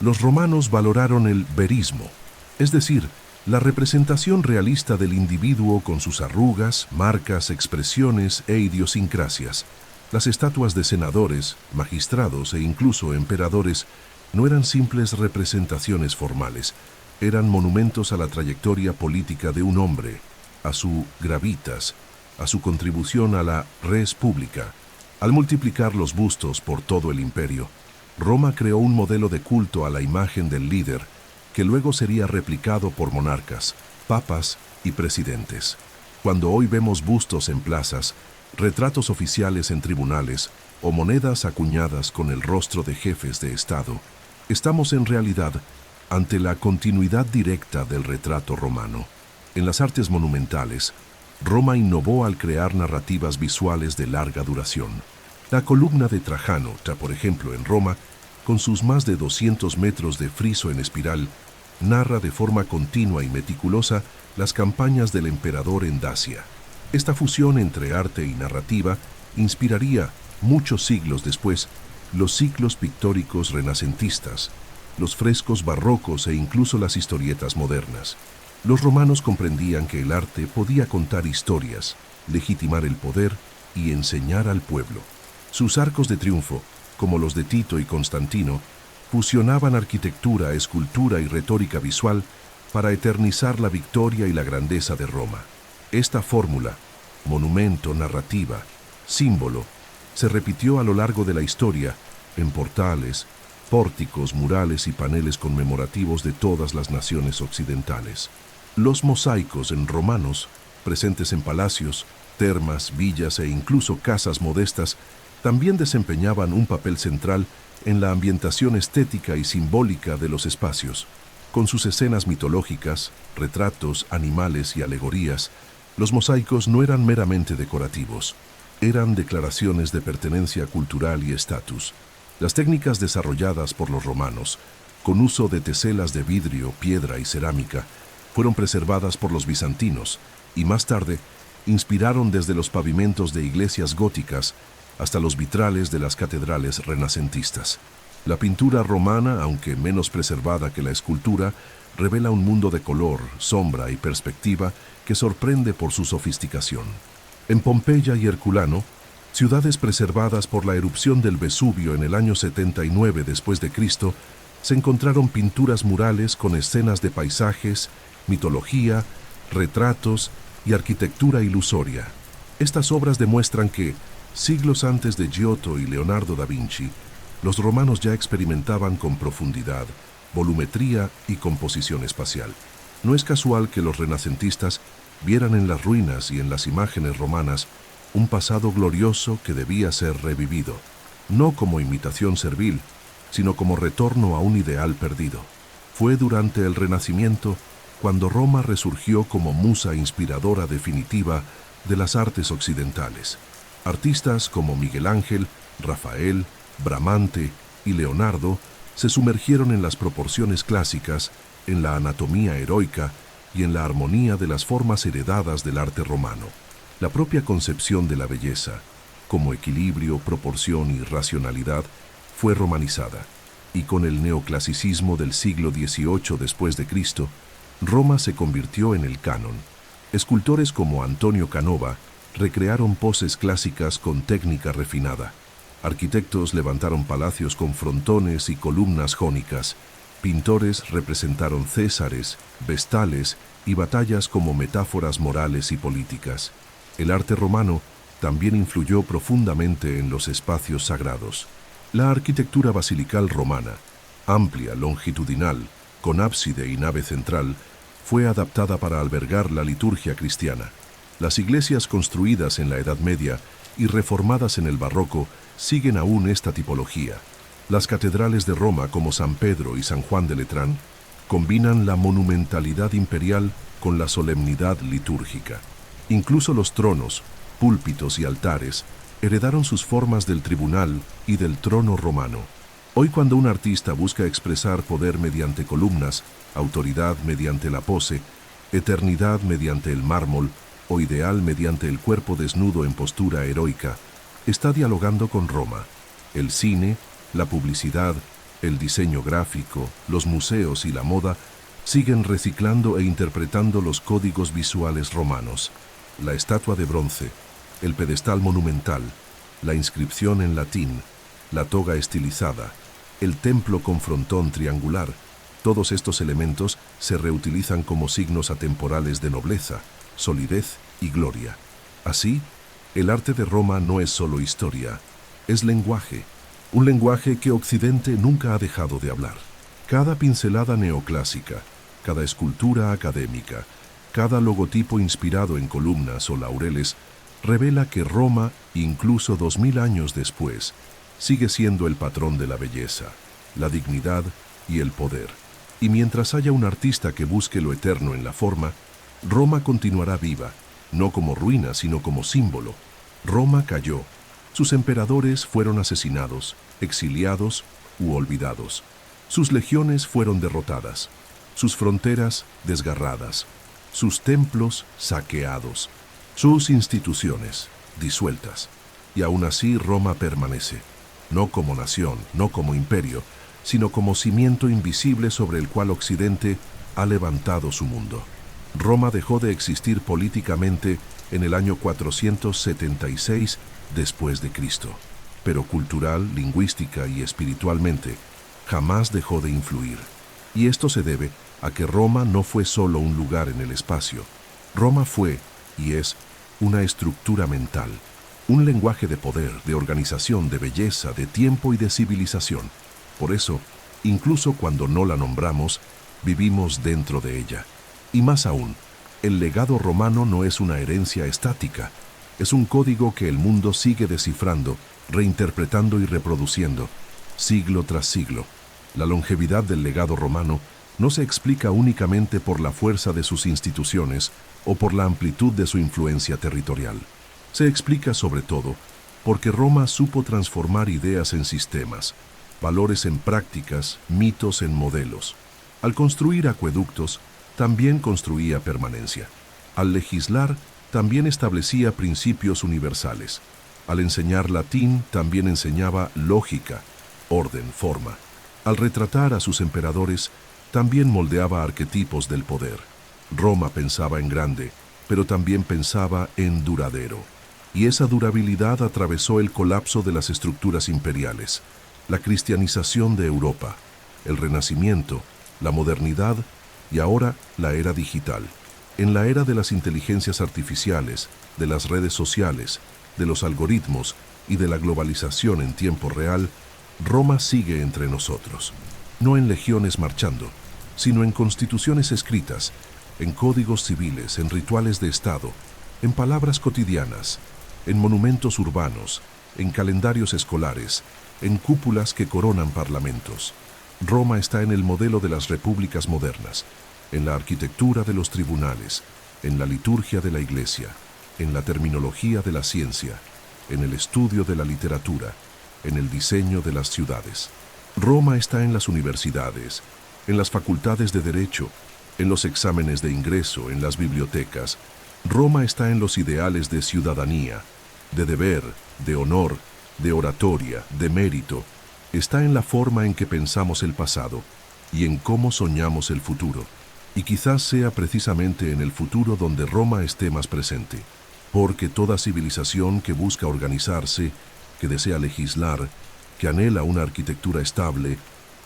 los romanos valoraron el verismo, es decir, la representación realista del individuo con sus arrugas, marcas, expresiones e idiosincrasias. Las estatuas de senadores, magistrados e incluso emperadores no eran simples representaciones formales, eran monumentos a la trayectoria política de un hombre, a su gravitas, a su contribución a la res publica. Al multiplicar los bustos por todo el imperio, Roma creó un modelo de culto a la imagen del líder, que luego sería replicado por monarcas, papas y presidentes. Cuando hoy vemos bustos en plazas, retratos oficiales en tribunales o monedas acuñadas con el rostro de jefes de Estado, estamos en realidad ante la continuidad directa del retrato romano. En las artes monumentales, Roma innovó al crear narrativas visuales de larga duración. La columna de Trajano, por ejemplo, en Roma, con sus más de 200 metros de friso en espiral, narra de forma continua y meticulosa las campañas del emperador en Dacia. Esta fusión entre arte y narrativa inspiraría, muchos siglos después, los ciclos pictóricos renacentistas, los frescos barrocos e incluso las historietas modernas. Los romanos comprendían que el arte podía contar historias, legitimar el poder y enseñar al pueblo. Sus arcos de triunfo, como los de Tito y Constantino, fusionaban arquitectura, escultura y retórica visual para eternizar la victoria y la grandeza de Roma. Esta fórmula, monumento, narrativa, símbolo, se repitió a lo largo de la historia en portales, pórticos, murales y paneles conmemorativos de todas las naciones occidentales. Los mosaicos en romanos, presentes en palacios, termas, villas e incluso casas modestas, también desempeñaban un papel central en la ambientación estética y simbólica de los espacios. Con sus escenas mitológicas, retratos, animales y alegorías, los mosaicos no eran meramente decorativos, eran declaraciones de pertenencia cultural y estatus. Las técnicas desarrolladas por los romanos, con uso de teselas de vidrio, piedra y cerámica, fueron preservadas por los bizantinos y más tarde inspiraron desde los pavimentos de iglesias góticas hasta los vitrales de las catedrales renacentistas. La pintura romana, aunque menos preservada que la escultura, revela un mundo de color, sombra y perspectiva que sorprende por su sofisticación. En Pompeya y Herculano, ciudades preservadas por la erupción del Vesubio en el año 79 después de Cristo, se encontraron pinturas murales con escenas de paisajes, mitología, retratos y arquitectura ilusoria. Estas obras demuestran que, siglos antes de Giotto y Leonardo da Vinci, los romanos ya experimentaban con profundidad, volumetría y composición espacial. No es casual que los renacentistas vieran en las ruinas y en las imágenes romanas un pasado glorioso que debía ser revivido, no como imitación servil, sino como retorno a un ideal perdido. Fue durante el Renacimiento cuando Roma resurgió como musa inspiradora definitiva de las artes occidentales. Artistas como Miguel Ángel, Rafael, Bramante y Leonardo se sumergieron en las proporciones clásicas, en la anatomía heroica y en la armonía de las formas heredadas del arte romano. La propia concepción de la belleza, como equilibrio, proporción y racionalidad, fue romanizada, y con el neoclasicismo del siglo XVIII después de Cristo, Roma se convirtió en el canon. Escultores como Antonio Canova recrearon poses clásicas con técnica refinada. Arquitectos levantaron palacios con frontones y columnas jónicas. Pintores representaron césares, vestales y batallas como metáforas morales y políticas. El arte romano también influyó profundamente en los espacios sagrados. La arquitectura basilical romana, amplia, longitudinal, con ábside y nave central, fue adaptada para albergar la liturgia cristiana. Las iglesias construidas en la Edad Media y reformadas en el Barroco siguen aún esta tipología. Las catedrales de Roma, como San Pedro y San Juan de Letrán, combinan la monumentalidad imperial con la solemnidad litúrgica. Incluso los tronos, púlpitos y altares heredaron sus formas del tribunal y del trono romano. Hoy, cuando un artista busca expresar poder mediante columnas, autoridad mediante la pose, eternidad mediante el mármol o ideal mediante el cuerpo desnudo en postura heroica, está dialogando con Roma. El cine, la publicidad, el diseño gráfico, los museos y la moda siguen reciclando e interpretando los códigos visuales romanos. La estatua de bronce, el pedestal monumental, la inscripción en latín, la toga estilizada, el templo con frontón triangular, todos estos elementos se reutilizan como signos atemporales de nobleza, solidez y gloria. Así, el arte de Roma no es solo historia, es lenguaje, un lenguaje que Occidente nunca ha dejado de hablar. Cada pincelada neoclásica, cada escultura académica, cada logotipo inspirado en columnas o laureles, revela que Roma, incluso 2000 años después, sigue siendo el patrón de la belleza, la dignidad y el poder. Y mientras haya un artista que busque lo eterno en la forma, Roma continuará viva, no como ruina, sino como símbolo. Roma cayó. Sus emperadores fueron asesinados, exiliados u olvidados. Sus legiones fueron derrotadas, sus fronteras desgarradas, sus templos saqueados, sus instituciones disueltas. Y aún así Roma permanece, no como nación, no como imperio, sino como cimiento invisible sobre el cual Occidente ha levantado su mundo. Roma dejó de existir políticamente en el año 476 después de Cristo, pero cultural, lingüística y espiritualmente jamás dejó de influir. Y esto se debe a que Roma no fue solo un lugar en el espacio. Roma fue, y es, una estructura mental, un lenguaje de poder, de organización, de belleza, de tiempo y de civilización. Por eso, incluso cuando no la nombramos, vivimos dentro de ella. Y más aún, el legado romano no es una herencia estática, es un código que el mundo sigue descifrando, reinterpretando y reproduciendo, siglo tras siglo. La longevidad del legado romano no se explica únicamente por la fuerza de sus instituciones o por la amplitud de su influencia territorial. Se explica sobre todo porque Roma supo transformar ideas en sistemas, valores en prácticas, mitos en modelos. Al construir acueductos, también construía permanencia. Al legislar, también establecía principios universales. Al enseñar latín, también enseñaba lógica, orden, forma. Al retratar a sus emperadores, también moldeaba arquetipos del poder. Roma pensaba en grande, pero también pensaba en duradero. Y esa durabilidad atravesó el colapso de las estructuras imperiales, la cristianización de Europa, el Renacimiento, la modernidad y ahora la era digital. En la era de las inteligencias artificiales, de las redes sociales, de los algoritmos y de la globalización en tiempo real, Roma sigue entre nosotros, no en legiones marchando, sino en constituciones escritas, en códigos civiles, en rituales de Estado, en palabras cotidianas, en monumentos urbanos, en calendarios escolares, en cúpulas que coronan parlamentos. Roma está en el modelo de las repúblicas modernas, en la arquitectura de los tribunales, en la liturgia de la iglesia, en la terminología de la ciencia, en el estudio de la literatura, en el diseño de las ciudades. Roma está en las universidades, en las facultades de derecho, en los exámenes de ingreso, en las bibliotecas. Roma está en los ideales de ciudadanía, de deber, de honor, de oratoria, de mérito. Está en la forma en que pensamos el pasado y en cómo soñamos el futuro. Y quizás sea precisamente en el futuro donde Roma esté más presente, porque toda civilización que busca organizarse, que desea legislar, que anhela una arquitectura estable,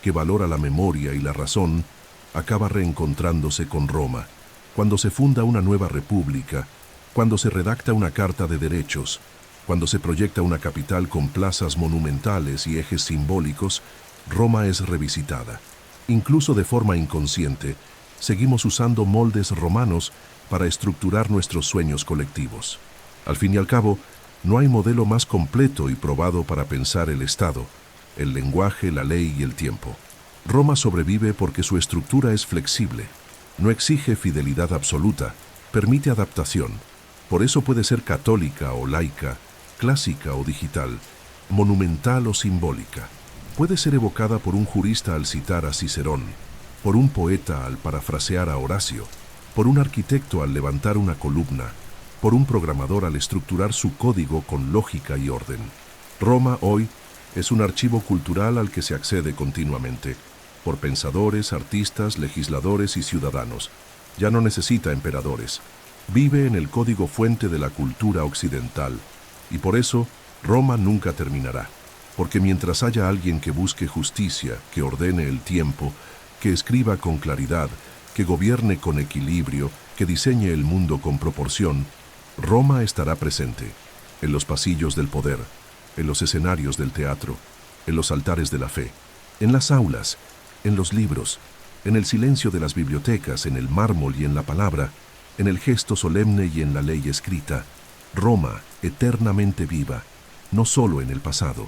que valora la memoria y la razón, acaba reencontrándose con Roma. Cuando se funda una nueva república, cuando se redacta una carta de derechos, cuando se proyecta una capital con plazas monumentales y ejes simbólicos, Roma es revisitada. Incluso de forma inconsciente, seguimos usando moldes romanos para estructurar nuestros sueños colectivos. Al fin y al cabo, no hay modelo más completo y probado para pensar el Estado, el lenguaje, la ley y el tiempo. Roma sobrevive porque su estructura es flexible, no exige fidelidad absoluta, permite adaptación. Por eso puede ser católica o laica, clásica o digital, monumental o simbólica. Puede ser evocada por un jurista al citar a Cicerón, por un poeta al parafrasear a Horacio, por un arquitecto al levantar una columna, por un programador al estructurar su código con lógica y orden. Roma hoy es un archivo cultural al que se accede continuamente, por pensadores, artistas, legisladores y ciudadanos. Ya no necesita emperadores. Vive en el código fuente de la cultura occidental, y por eso Roma nunca terminará, porque mientras haya alguien que busque justicia, que ordene el tiempo, que escriba con claridad, que gobierne con equilibrio, que diseñe el mundo con proporción, Roma estará presente, en los pasillos del poder, en los escenarios del teatro, en los altares de la fe, en las aulas, en los libros, en el silencio de las bibliotecas, en el mármol y en la palabra, en el gesto solemne y en la ley escrita. Roma, eternamente viva, no solo en el pasado,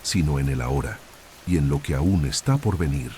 sino en el ahora y en lo que aún está por venir.